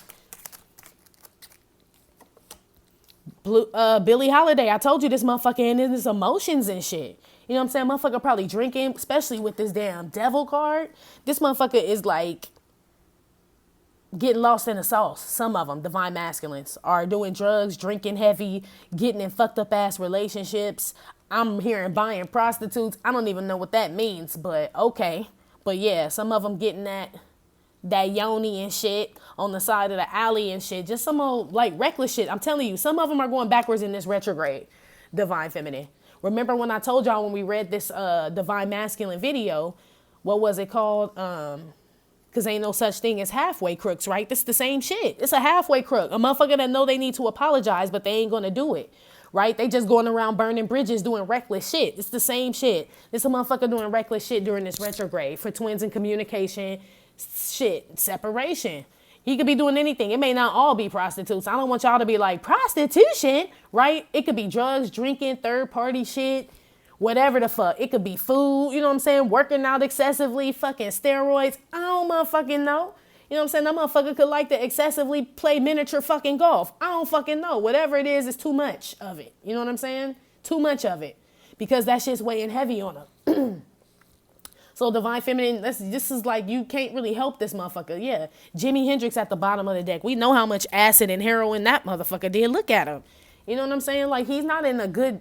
[SPEAKER 1] Billie Holiday, I told you this motherfucker in his emotions and shit. You know what I'm saying? Motherfucker probably drinking, especially with this damn devil card. This motherfucker is like getting lost in the sauce. Some of them, divine masculines, are doing drugs, drinking heavy, getting in fucked up ass relationships. I'm hearing buying prostitutes. I don't even know what that means, but okay. But yeah, some of them getting that yoni and shit on the side of the alley and shit. Just some old like reckless shit. I'm telling you, some of them are going backwards in this retrograde, divine feminine. Remember when I told y'all when we read this divine masculine video, what was it called? Because ain't no such thing as halfway crooks, right? This the same shit. It's a halfway crook. A motherfucker that know they need to apologize, but they ain't going to do it. Right? They just going around burning bridges doing reckless shit. It's the same shit. This a motherfucker doing reckless shit during this retrograde for twins and communication, shit, separation. He could be doing anything. It may not all be prostitutes. I don't want y'all to be like, prostitution, right? It could be drugs, drinking, third-party shit, whatever the fuck. It could be food, you know what I'm saying? Working out excessively, fucking steroids. I don't motherfucking know. You know what I'm saying? That motherfucker could like to excessively play miniature fucking golf. I don't fucking know. Whatever it is too much of it. You know what I'm saying? Too much of it. Because that shit's weighing heavy on him. So divine feminine, this is like, you can't really help this motherfucker. Yeah, Jimi Hendrix at the bottom of the deck. We know how much acid and heroin that motherfucker did. Look at him. You know what I'm saying? Like, he's not in a good...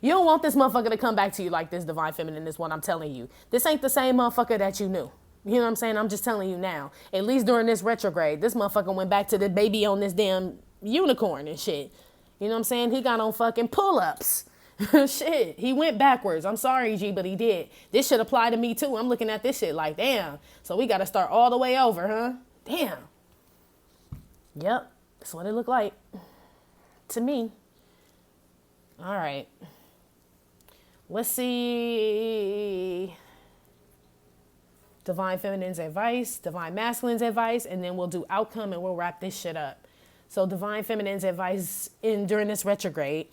[SPEAKER 1] You don't want this motherfucker to come back to you like this, divine feminine, is what I'm telling you. This ain't the same motherfucker that you knew. You know what I'm saying? I'm just telling you now. At least during this retrograde, this motherfucker went back to the baby on this damn unicorn and shit. You know what I'm saying? He got on fucking pull-ups. Shit, he went backwards. I'm sorry, G, but he did. This should apply to me too. I'm looking at this shit like, damn. So we got to start all the way over, huh? Damn. Yep, that's what it looked like to me. All right. Let's see. Divine feminine's advice, divine masculine's advice, and then we'll do outcome and we'll wrap this shit up. So divine feminine's advice during this retrograde.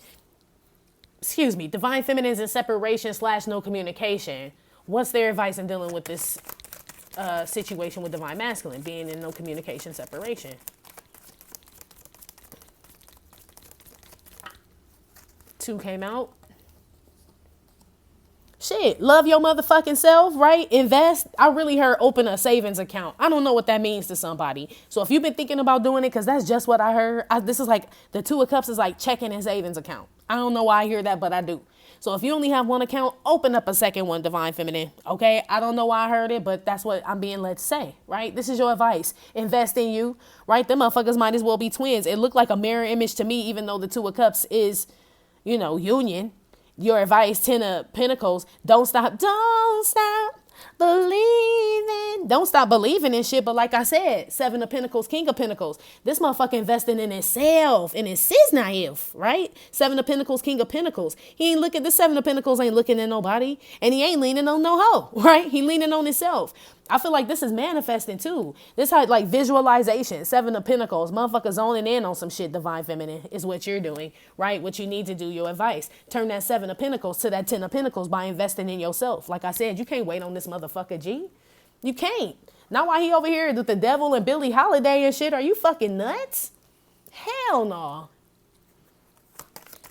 [SPEAKER 1] Divine feminines in separation / no communication. What's their advice in dealing with this situation with divine masculine, being in no communication separation? Two came out. Shit, love your motherfucking self, right? Invest. I really heard open a savings account. I don't know what that means to somebody. So if you've been thinking about doing it, because that's just what I heard. This is like, the Two of Cups is like checking and savings account. I don't know why I hear that, but I do. So if you only have one account, open up a second one, divine feminine. Okay? I don't know why I heard it, but that's what I'm being led to say, right? This is your advice. Invest in you, right? Them motherfuckers might as well be twins. It looked like a mirror image to me, even though the Two of Cups is, union. Your advice, 10 of Pentacles, don't stop believing. Don't stop believing in shit. But like I said, 7 of Pentacles, King of Pentacles. This motherfucker investing in himself, and it says naive, right? 7 of Pentacles, King of Pentacles. He ain't looking, this 7 of Pentacles ain't looking at nobody, and he ain't leaning on no hoe, right? He leaning on himself. I feel like this is manifesting too. This how like visualization, 7 of Pentacles, motherfuckers zoning in on some shit, divine feminine is what you're doing, right? What you need to do, your advice. Turn that 7 of Pentacles to that 10 of Pentacles by investing in yourself. Like I said, you can't wait on this motherfucker, G. You can't. Not while he over here with the devil and Billie Holiday and shit. Are you fucking nuts? Hell no.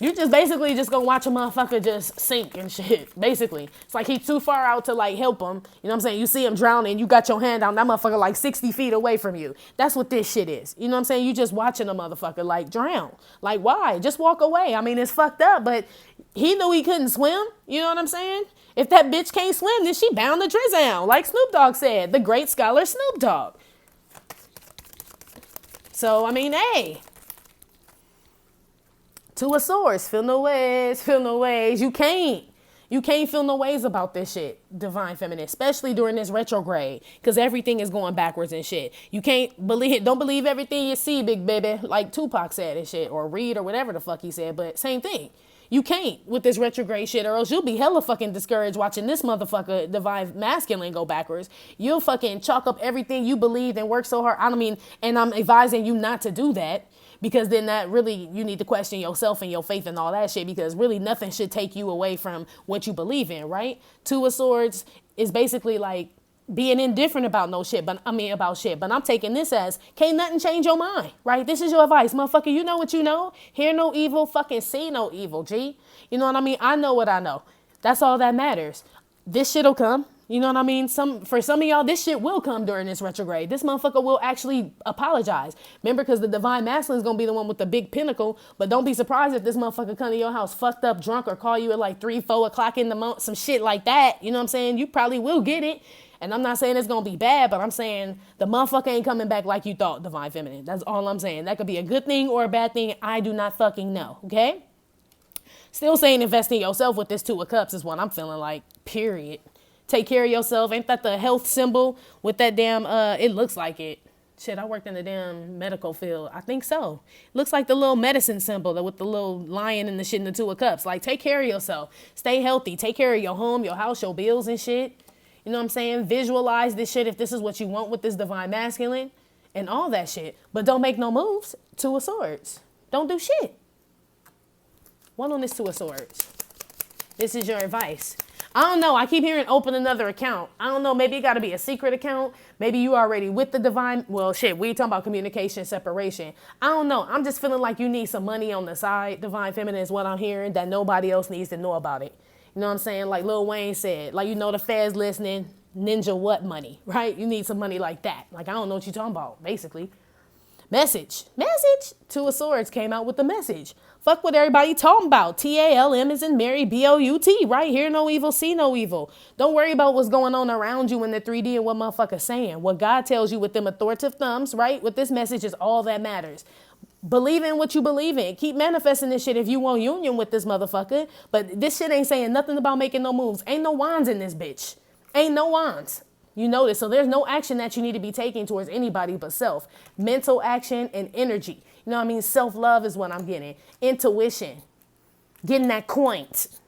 [SPEAKER 1] You just basically just gonna watch a motherfucker just sink and shit. Basically. It's like he's too far out to like help him. You know what I'm saying? You see him drowning, you got your hand down, that motherfucker like 60 feet away from you. That's what this shit is. You know what I'm saying? You just watching a motherfucker like drown. Like why? Just walk away. I mean, it's fucked up, but he knew he couldn't swim. You know what I'm saying? If that bitch can't swim, then she bound to drown. Like Snoop Dogg said, the great scholar Snoop Dogg. So, I mean, hey. 2 of Swords, feel no ways. You can't feel no ways about this shit, divine feminine, especially during this retrograde, because everything is going backwards and shit. You don't believe everything you see, big baby, like Tupac said and shit, or Reed or whatever the fuck he said, but same thing. You can't with this retrograde shit, or else you'll be hella fucking discouraged watching this motherfucker, divine masculine, go backwards. You'll fucking chalk up everything you believed and work so hard. And I'm advising you not to do that. Because then that really, you need to question yourself and your faith and all that shit, because really nothing should take you away from what you believe in, right? 2 of Swords is basically like being indifferent about shit, but I'm taking this as, can't nothing change your mind, right? This is your advice, motherfucker. You know what you know. Hear no evil, fucking see no evil, G. You know what I mean? I know what I know. That's all that matters. This shit'll come. You know what I mean? For some of y'all, this shit will come during this retrograde. This motherfucker will actually apologize. Remember, because the divine masculine is going to be the one with the big pinnacle. But don't be surprised if this motherfucker come to your house fucked up, drunk, or call you at like 3, 4 o'clock in the morning, some shit like that. You know what I'm saying? You probably will get it. And I'm not saying it's going to be bad, but I'm saying the motherfucker ain't coming back like you thought, divine feminine. That's all I'm saying. That could be a good thing or a bad thing. I do not fucking know. Okay? Still saying invest in yourself with this 2 of Cups is what I'm feeling like, period. Take care of yourself. Ain't that the health symbol with that damn, it looks like it. Shit, I worked in the damn medical field. I think so. Looks like the little medicine symbol with the little lion and the shit in the 2 of Cups. Like, take care of yourself. Stay healthy. Take care of your home, your house, your bills and shit. You know what I'm saying? Visualize this shit if this is what you want with this divine masculine. and all that shit, but don't make no moves. Two of Swords. Don't do shit. One on this Two of Swords. This is your advice. I don't know. I keep hearing open another account. I don't know. Maybe it got to be a secret account. Maybe you already with the divine. Well, shit, we talking about communication, separation. I don't know. I'm just feeling like you need some money on the side. Divine feminine is what I'm hearing, that nobody else needs to know about it. You know what I'm saying? Like Lil Wayne said, like, you know, the feds listening, ninja what money, right? You need some money like that. Like, I don't know what you're talking about, basically. Message. Two of Swords came out with the message. Fuck what everybody talking about. TALM is in Mary, BOUT, right? Hear no evil, see no evil. Don't worry about what's going on around you in the 3D and what motherfuckers saying. What God tells you with them authoritative thumbs, right? With this message is all that matters. Believe in what you believe in. Keep manifesting this shit if you want union with this motherfucker. But this shit ain't saying nothing about making no moves. Ain't no wands in this bitch. Ain't no wands. You notice, so there's no action that you need to be taking towards anybody but self. Mental action and energy. You know what I mean? Self-love is what I'm getting. Intuition. Getting that coins.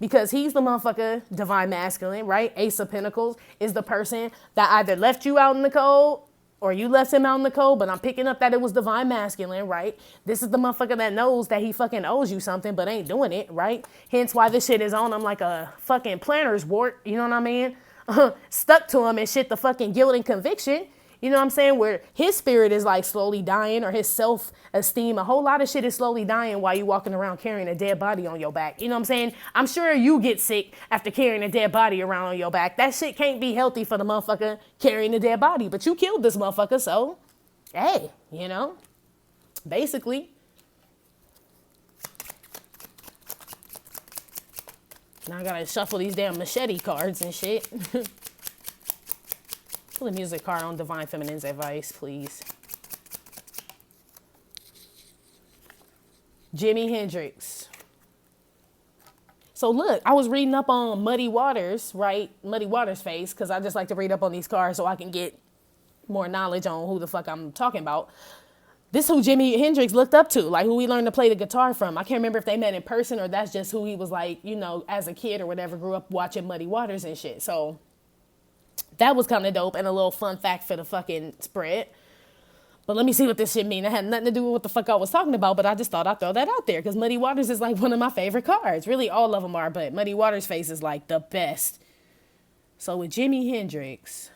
[SPEAKER 1] Because he's the motherfucker, divine masculine, right? Ace of Pentacles is the person that either left you out in the cold or you left him out in the cold, but I'm picking up that it was divine masculine, right? This is the motherfucker that knows that he fucking owes you something, but ain't doing it, right? Hence why this shit is on him like a fucking planter's wart, you know what I mean? Stuck to him and shit, the fucking guilt and conviction, you know what I'm saying, where his spirit is like slowly dying, or his self-esteem, a whole lot of shit is slowly dying while you walking around carrying a dead body on your back. You know what I'm saying? I'm sure you get sick after carrying a dead body around on your back. That shit can't be healthy for the motherfucker carrying a dead body, but you killed this motherfucker, so hey, you know, basically. Now I gotta shuffle these damn machete cards and shit. Pull a music card on Divine Feminine's advice, please. Jimi Hendrix. So look, I was reading up on Muddy Waters, right? Muddy Waters' face, because I just like to read up on these cards so I can get more knowledge on who the fuck I'm talking about. This is who Jimi Hendrix looked up to, like who he learned to play the guitar from. I can't remember if they met in person or that's just who he was like, you know, as a kid or whatever, grew up watching Muddy Waters and shit. So that was kind of dope and a little fun fact for the fucking spread. But let me see what this shit mean. It had nothing to do with what the fuck I was talking about, but I just thought I'd throw that out there because Muddy Waters is like one of my favorite cards. Really, all of them are, but Muddy Waters' face is like the best. So with Jimi Hendrix,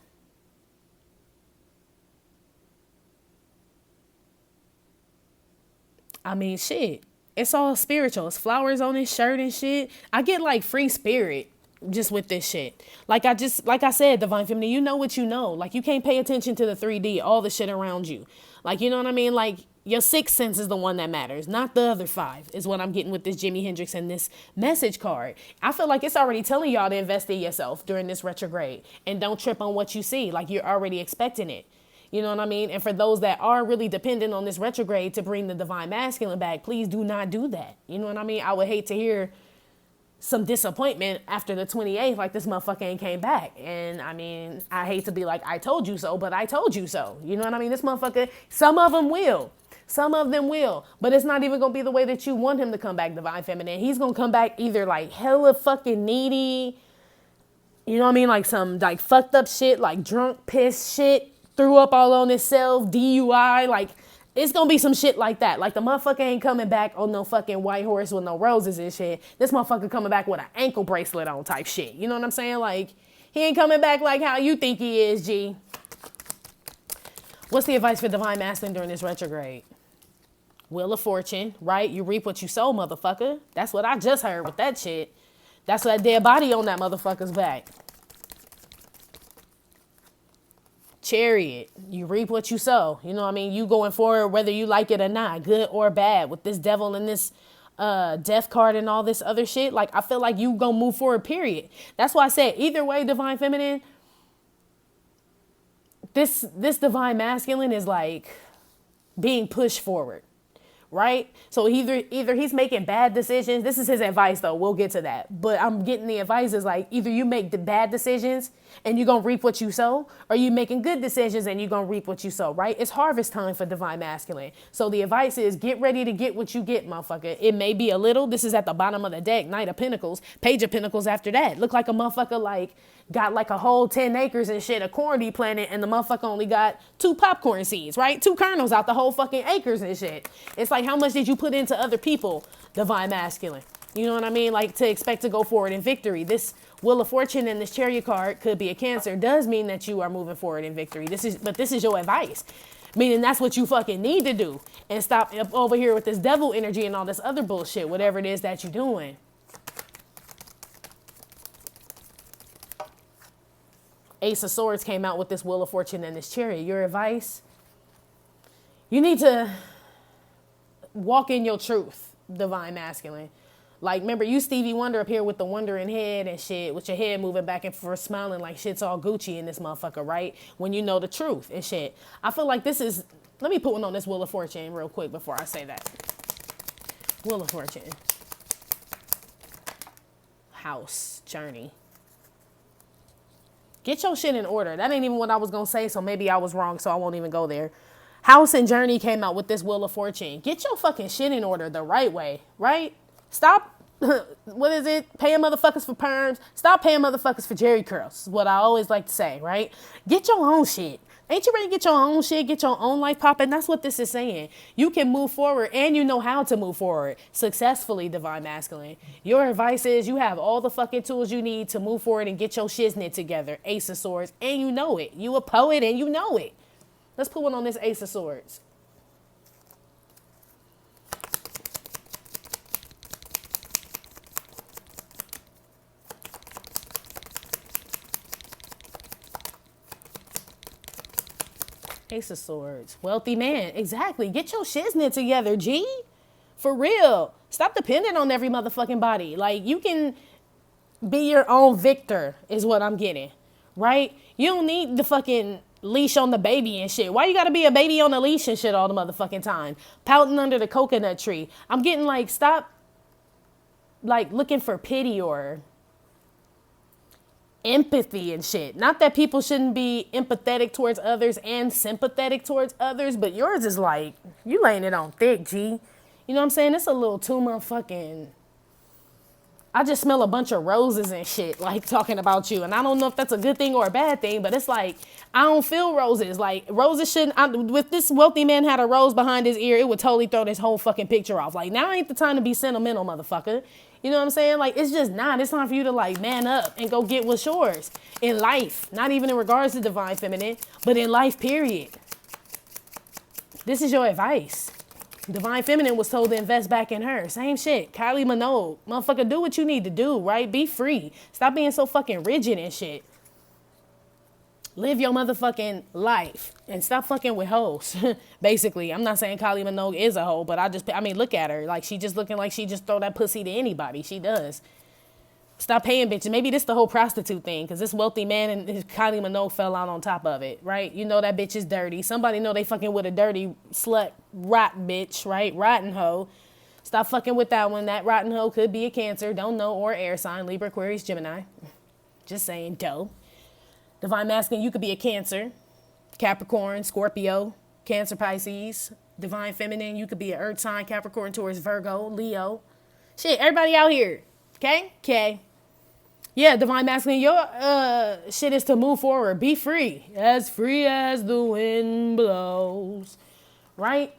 [SPEAKER 1] I mean, shit, it's all spiritual. It's flowers on his shirt and shit. I get like free spirit just with this shit. Like I said, Divine Feminine, you know what you know. Like you can't pay attention to the 3D, all the shit around you. Like, you know what I mean? Like your sixth sense is the one that matters, not the other five is what I'm getting with this Jimi Hendrix and this message card. I feel like it's already telling y'all to invest in yourself during this retrograde and don't trip on what you see. Like you're already expecting it. You know what I mean? And for those that are really dependent on this retrograde to bring the divine masculine back, please do not do that. You know what I mean? I would hate to hear some disappointment after the 28th, like this motherfucker ain't came back. And I mean, I hate to be like, I told you so, but I told you so. You know what I mean? This motherfucker, some of them will. Some of them will. But it's not even going to be the way that you want him to come back, Divine Feminine. He's going to come back either like hella fucking needy. You know what I mean? Like some like fucked up shit, like drunk, pissed shit. Threw up all on himself, DUI, like, it's gonna be some shit like that. Like, the motherfucker ain't coming back on no fucking white horse with no roses and shit. This motherfucker coming back with an ankle bracelet on type shit. You know what I'm saying? Like, he ain't coming back like how you think he is, G. What's the advice for Divine Masculine during this retrograde? Wheel of Fortune, right? You reap what you sow, motherfucker. That's what I just heard with that shit. That's that dead body on that motherfucker's back. Chariot, you reap what you sow. You know what I mean? You going forward whether you like it or not, good or bad, with this devil and this death card and all this other shit. Like, I feel like you gonna move forward, period. That's why I said either way, Divine Feminine, this Divine Masculine is like being pushed forward. Right? So either he's making bad decisions. This is his advice though. We'll get to that. But I'm getting the advice is like either you make the bad decisions and you're going to reap what you sow, or you making good decisions and you're going to reap what you sow, right? It's harvest time for Divine Masculine. So the advice is get ready to get what you get, motherfucker. It may be a little. This is at the bottom of the deck. Knight of Pentacles. Page of Pentacles after that. Look like a motherfucker like got like a whole 10 acres and shit of corn he planted, and the motherfucker only got 2 popcorn seeds, right? 2 kernels out the whole fucking acres and shit. It's like, how much did you put into other people, divine masculine? You know what I mean? Like, to expect to go forward in victory. This Wheel of Fortune and this Chariot card could be a Cancer, does mean that you are moving forward in victory. This is your advice. Meaning that's what you fucking need to do. And stop over here with this devil energy and all this other bullshit, whatever it is that you're doing. Ace of Swords came out with this Wheel of Fortune and this Chariot. Your advice? You need to walk in your truth, divine masculine. Like, remember, you Stevie Wonder up here with the wondering head and shit, with your head moving back and forth, smiling like shit's all Gucci in this motherfucker, right? When you know the truth and shit. I feel like this is, let me put one on this Wheel of Fortune real quick before I say that. Wheel of Fortune. House, journey. Get your shit in order. That ain't even what I was going to say, so maybe I was wrong, so I won't even go there. House and Journey came out with this Wheel of Fortune. Get your fucking shit in order the right way, right? Stop, what is it? Paying motherfuckers for perms. Stop paying motherfuckers for jerry curls, is what I always like to say, right? Get your own shit. Ain't you ready to get your own shit, get your own life popping? That's what this is saying. You can move forward, and you know how to move forward successfully, divine masculine. Your advice is you have all the fucking tools you need to move forward and get your shiznit together. Ace of Swords, and you know it. You a poet, and you know it. Let's put one on this Ace of Swords. Ace of Swords. Wealthy man. Exactly. Get your shiznit together, G. For real. Stop depending on every motherfucking body. Like, you can be your own victor is what I'm getting. Right? You don't need the fucking leash on the baby and shit. Why you gotta be a baby on a leash and shit all the motherfucking time? Pouting under the coconut tree. I'm getting like, stop like looking for pity or empathy and shit. Not that people shouldn't be empathetic towards others and sympathetic towards others, but yours is like, you laying it on thick, G. You know what I'm saying? It's a little too motherfucking, I just smell a bunch of roses and shit, like, talking about you. And I don't know if that's a good thing or a bad thing, but it's like, I don't feel roses. Like, roses shouldn't, with this wealthy man had a rose behind his ear, it would totally throw this whole fucking picture off. Like, now ain't the time to be sentimental, motherfucker. You know what I'm saying? Like, it's just not. It's time for you to, like, man up and go get what's yours in life. Not even in regards to divine feminine, but in life, period. This is your advice. Divine feminine was told to invest back in her. Same shit. Kylie Minogue. Motherfucker, do what you need to do, right? Be free. Stop being so fucking rigid and shit. Live your motherfucking life and stop fucking with hoes. Basically, I'm not saying Kylie Minogue is a hoe, but I mean, look at her. Like, she just looking like she just throw that pussy to anybody. She does. Stop paying bitches. Maybe this the whole prostitute thing, because this wealthy man and his Kylie Minogue fell out on top of it, right? You know that bitch is dirty. Somebody know they fucking with a dirty slut, rotten bitch, right? Rotten hoe. Stop fucking with that one. That rotten hoe could be a Cancer, don't know, or air sign, Libra, Aquarius, Gemini. Just saying, dope. Divine masculine, you could be a Cancer, Capricorn, Scorpio, Cancer, Pisces. Divine feminine, you could be an earth sign, Capricorn, Taurus, Virgo, Leo. Shit, everybody out here. Okay? Okay. Yeah, divine masculine, your shit is to move forward. Be free as the wind blows. Right?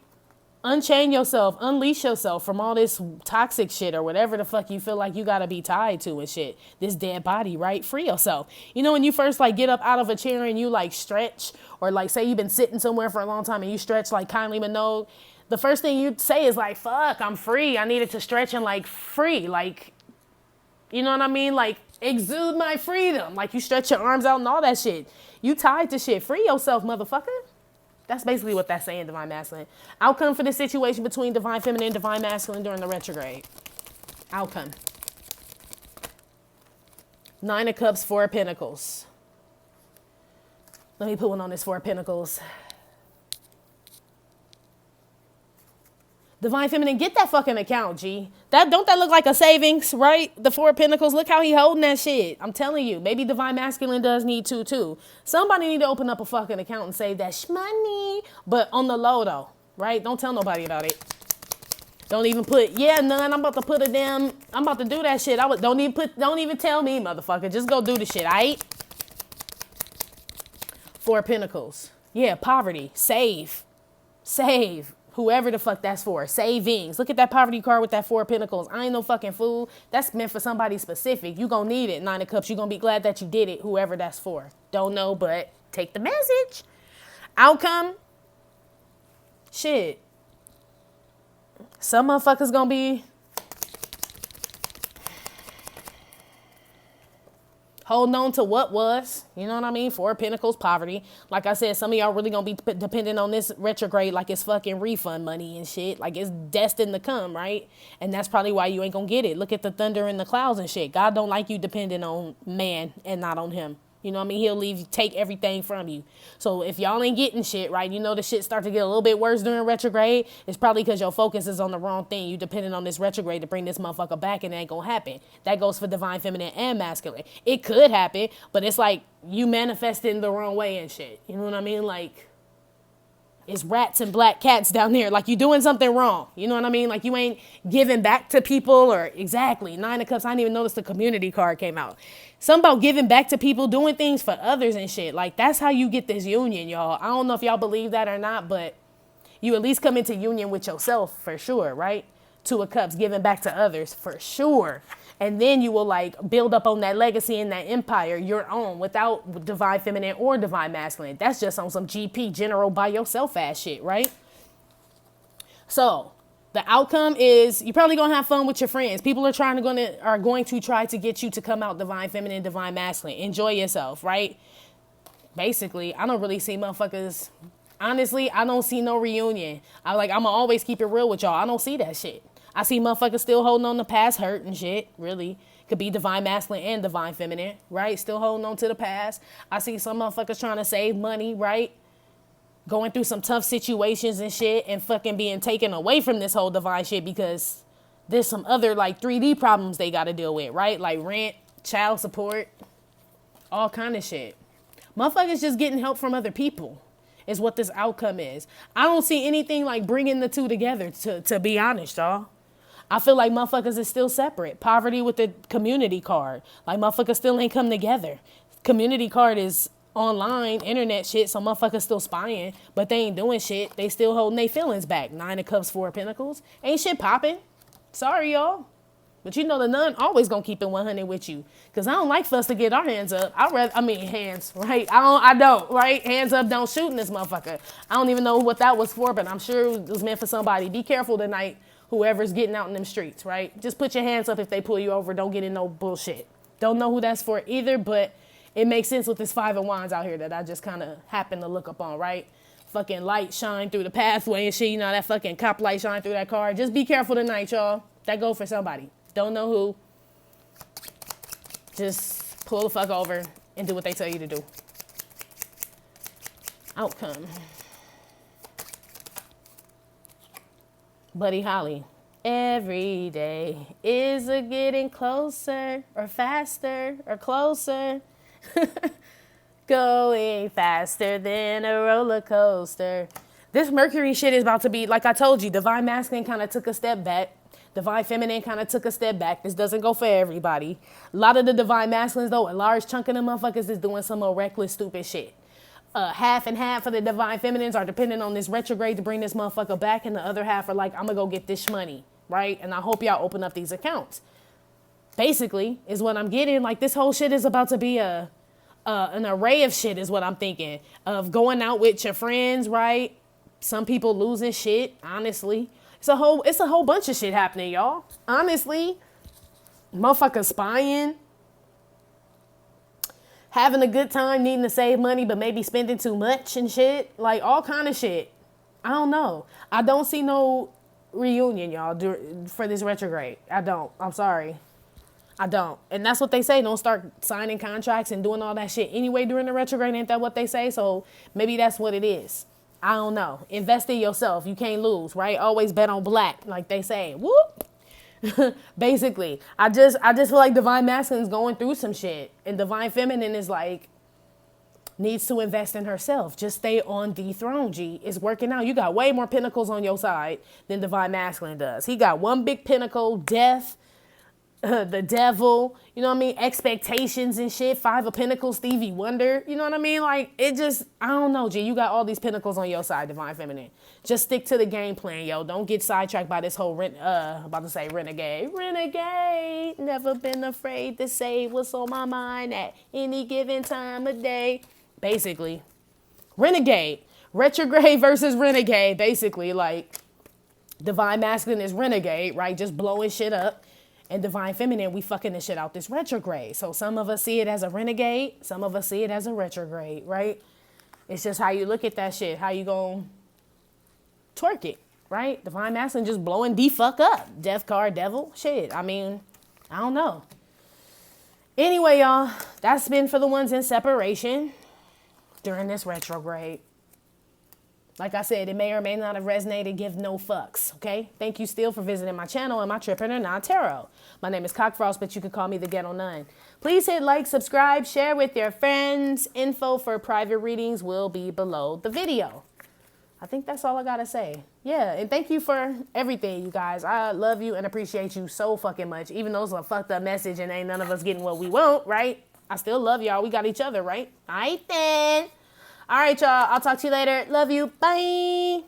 [SPEAKER 1] Unchain yourself. Unleash yourself from all this toxic shit or whatever the fuck you feel like you gotta be tied to and shit. This dead body, right? Free yourself. You know when you first like get up out of a chair and you like stretch, or like say you've been sitting somewhere for a long time and you stretch like Kylie Minogue, the first thing you say is like, fuck, I'm free. I needed to stretch and like free. Like, you know what I mean? Like, exude my freedom. Like, you stretch your arms out and all that shit. You tied to shit. Free yourself, motherfucker. That's basically what that's saying, divine masculine. Outcome for the situation between divine feminine and divine masculine during the retrograde. Outcome. 9 of Cups, 4 of Pentacles. Let me put one on this 4 of Pentacles. Divine feminine, get that fucking account, G. Don't that look like a savings, right? The 4 of Pentacles, look how he holding that shit. I'm telling you, maybe divine masculine does need to too. Somebody need to open up a fucking account and save that shmoney, but on the low though, right? Don't tell nobody about it. Don't even put, yeah, none. I'm about to put a damn, I'm about to do that shit. Don't even tell me, motherfucker. Just go do the shit, all right? Four of Pentacles. Yeah, poverty. Save. Whoever the fuck that's for. Savings. Look at that poverty card with that Four of Pentacles. I ain't no fucking fool. That's meant for somebody specific. You gonna need it. Nine of Cups. You gonna be glad that you did it. Whoever that's for. Don't know, but take the message. Outcome. Shit. Some motherfuckers gonna be holding on to what was, you know what I mean? Four of Pentacles, poverty. Like I said, some of y'all really gonna be dependent on this retrograde like it's fucking refund money and shit. Like it's destined to come, right? And that's probably why you ain't gonna get it. Look at the thunder in the clouds and shit. God don't like you dependent on man and not on him. You know what I mean? He'll leave you, take everything from you. So if y'all ain't getting shit, right, you know the shit start to get a little bit worse during retrograde. It's probably because your focus is on the wrong thing. You depending on this retrograde to bring this motherfucker back, and it ain't gonna happen. That goes for divine feminine and masculine. It could happen, but it's like you manifesting the wrong way and shit. You know what I mean? Like, it's rats and black cats down there. Like, you doing something wrong. You know what I mean? Like, you ain't giving back to people or exactly. Nine of Cups. I didn't even notice the community card came out. Something about giving back to people, doing things for others and shit. Like, that's how you get this union, y'all. I don't know if y'all believe that or not, but you at least come into union with yourself for sure, right? Two of Cups, giving back to others for sure. And then you will like build up on that legacy and that empire, your own, without divine feminine or divine masculine. That's just on some GP, general by yourself ass shit, right? So the outcome is you're probably gonna have fun with your friends. People are going to try to get you to come out divine feminine, divine masculine. Enjoy yourself, right? Basically, I don't really see motherfuckers. Honestly, I don't see no reunion. I'ma always keep it real with y'all. I don't see that shit. I see motherfuckers still holding on to past hurt and shit, really. Could be divine masculine and divine feminine, right? Still holding on to the past. I see some motherfuckers trying to save money, right? Going through some tough situations and shit and fucking being taken away from this whole divine shit because there's some other like 3D problems they got to deal with, right? Like rent, child support, all kind of shit. Motherfuckers just getting help from other people is what this outcome is. I don't see anything like bringing the two together, to be honest, y'all. I feel like motherfuckers is still separate. Poverty with the community card. Like motherfuckers still ain't come together. Community card is online, internet shit, so motherfuckers still spying, but they ain't doing shit. They still holding their feelings back. Nine of Cups, Four of Pentacles. Ain't shit popping. Sorry, y'all. But you know the nun always gonna keep it 100 with you. Cause I don't like for us to get our hands up. Hands, right? I don't, right? Hands up, don't shoot in this motherfucker. I don't even know what that was for, but I'm sure it was meant for somebody. Be careful tonight, whoever's getting out in them streets, right? Just put your hands up if they pull you over. Don't get in no bullshit. Don't know who that's for either, but it makes sense with this Five of Wands out here that I just kind of happen to look up on, right? Fucking light shine through the pathway and shit. You know, that fucking cop light shine through that car. Just be careful tonight, y'all. That go for somebody. Don't know who. Just pull the fuck over and do what they tell you to do. Outcome. Buddy Holly. Every day is a getting closer or faster or closer. Going faster than a roller coaster. This Mercury shit is about to be, like I told you, divine masculine kind of took a step back. Divine feminine kind of took a step back. This doesn't go for everybody. A lot of the divine masculines, though, a large chunk of them motherfuckers is doing some more reckless, stupid shit. Half and half of the divine feminines are dependent on this retrograde to bring this motherfucker back, and the other half are like, I'm gonna go get this money, right? And I hope y'all open up these accounts. Basically, is what I'm getting. Like, this whole shit is about to be an array of shit is what I'm thinking. Of going out with your friends, right? Some people losing shit, honestly. It's a whole bunch of shit happening, y'all. Honestly, motherfuckers spying, having a good time, needing to save money, but maybe spending too much and shit. Like, all kind of shit. I don't know. I don't see no reunion, y'all, for this retrograde. I don't. I'm sorry. I don't. And that's what they say. Don't start signing contracts and doing all that shit anyway during the retrograde. Ain't that what they say? So maybe that's what it is. I don't know. Invest in yourself. You can't lose, right? Always bet on black, like they say. Whoop. Basically, I just feel like divine masculine is going through some shit, and divine feminine is like needs to invest in herself. Just stay on the throne, G. It's working out. You got way more pentacles on your side than Divine Masculine does. He got one big pentacle, death, the devil, you know what I mean? Expectations and shit. Five of Pentacles, Stevie Wonder. You know what I mean? Like, it just, I don't know, G. You got all these pentacles on your side, Divine Feminine. Just stick to the game plan, yo. Don't get sidetracked by this whole, about to say renegade. Renegade. Never been afraid to say what's on my mind at any given time of day. Basically, renegade. Retrograde versus renegade. Basically, like, Divine Masculine is renegade, right? Just blowing shit up. And Divine Feminine, we fucking this shit out this retrograde. So some of us see it as a renegade. Some of us see it as a retrograde, right? It's just how you look at that shit. How you gonna twerk it, right? Divine Masculine just blowing the fuck up. Death card, devil. Shit, I mean, I don't know. Anyway, y'all, that's been for the ones in separation during this retrograde. Like I said, it may or may not have resonated. Give no fucks, okay? Thank you still for visiting my channel and my Trippin' or Not Tarot. My name is Cockfrost, but you could call me the Ghetto Nun. Please hit like, subscribe, share with your friends. Info for private readings will be below the video. I think that's all I gotta say. Yeah, and thank you for everything, you guys. I love you and appreciate you so fucking much. Even though it's a fucked up message and ain't none of us getting what we want, right? I still love y'all. We got each other, right? All right, then. All right, y'all. I'll talk to you later. Love you. Bye.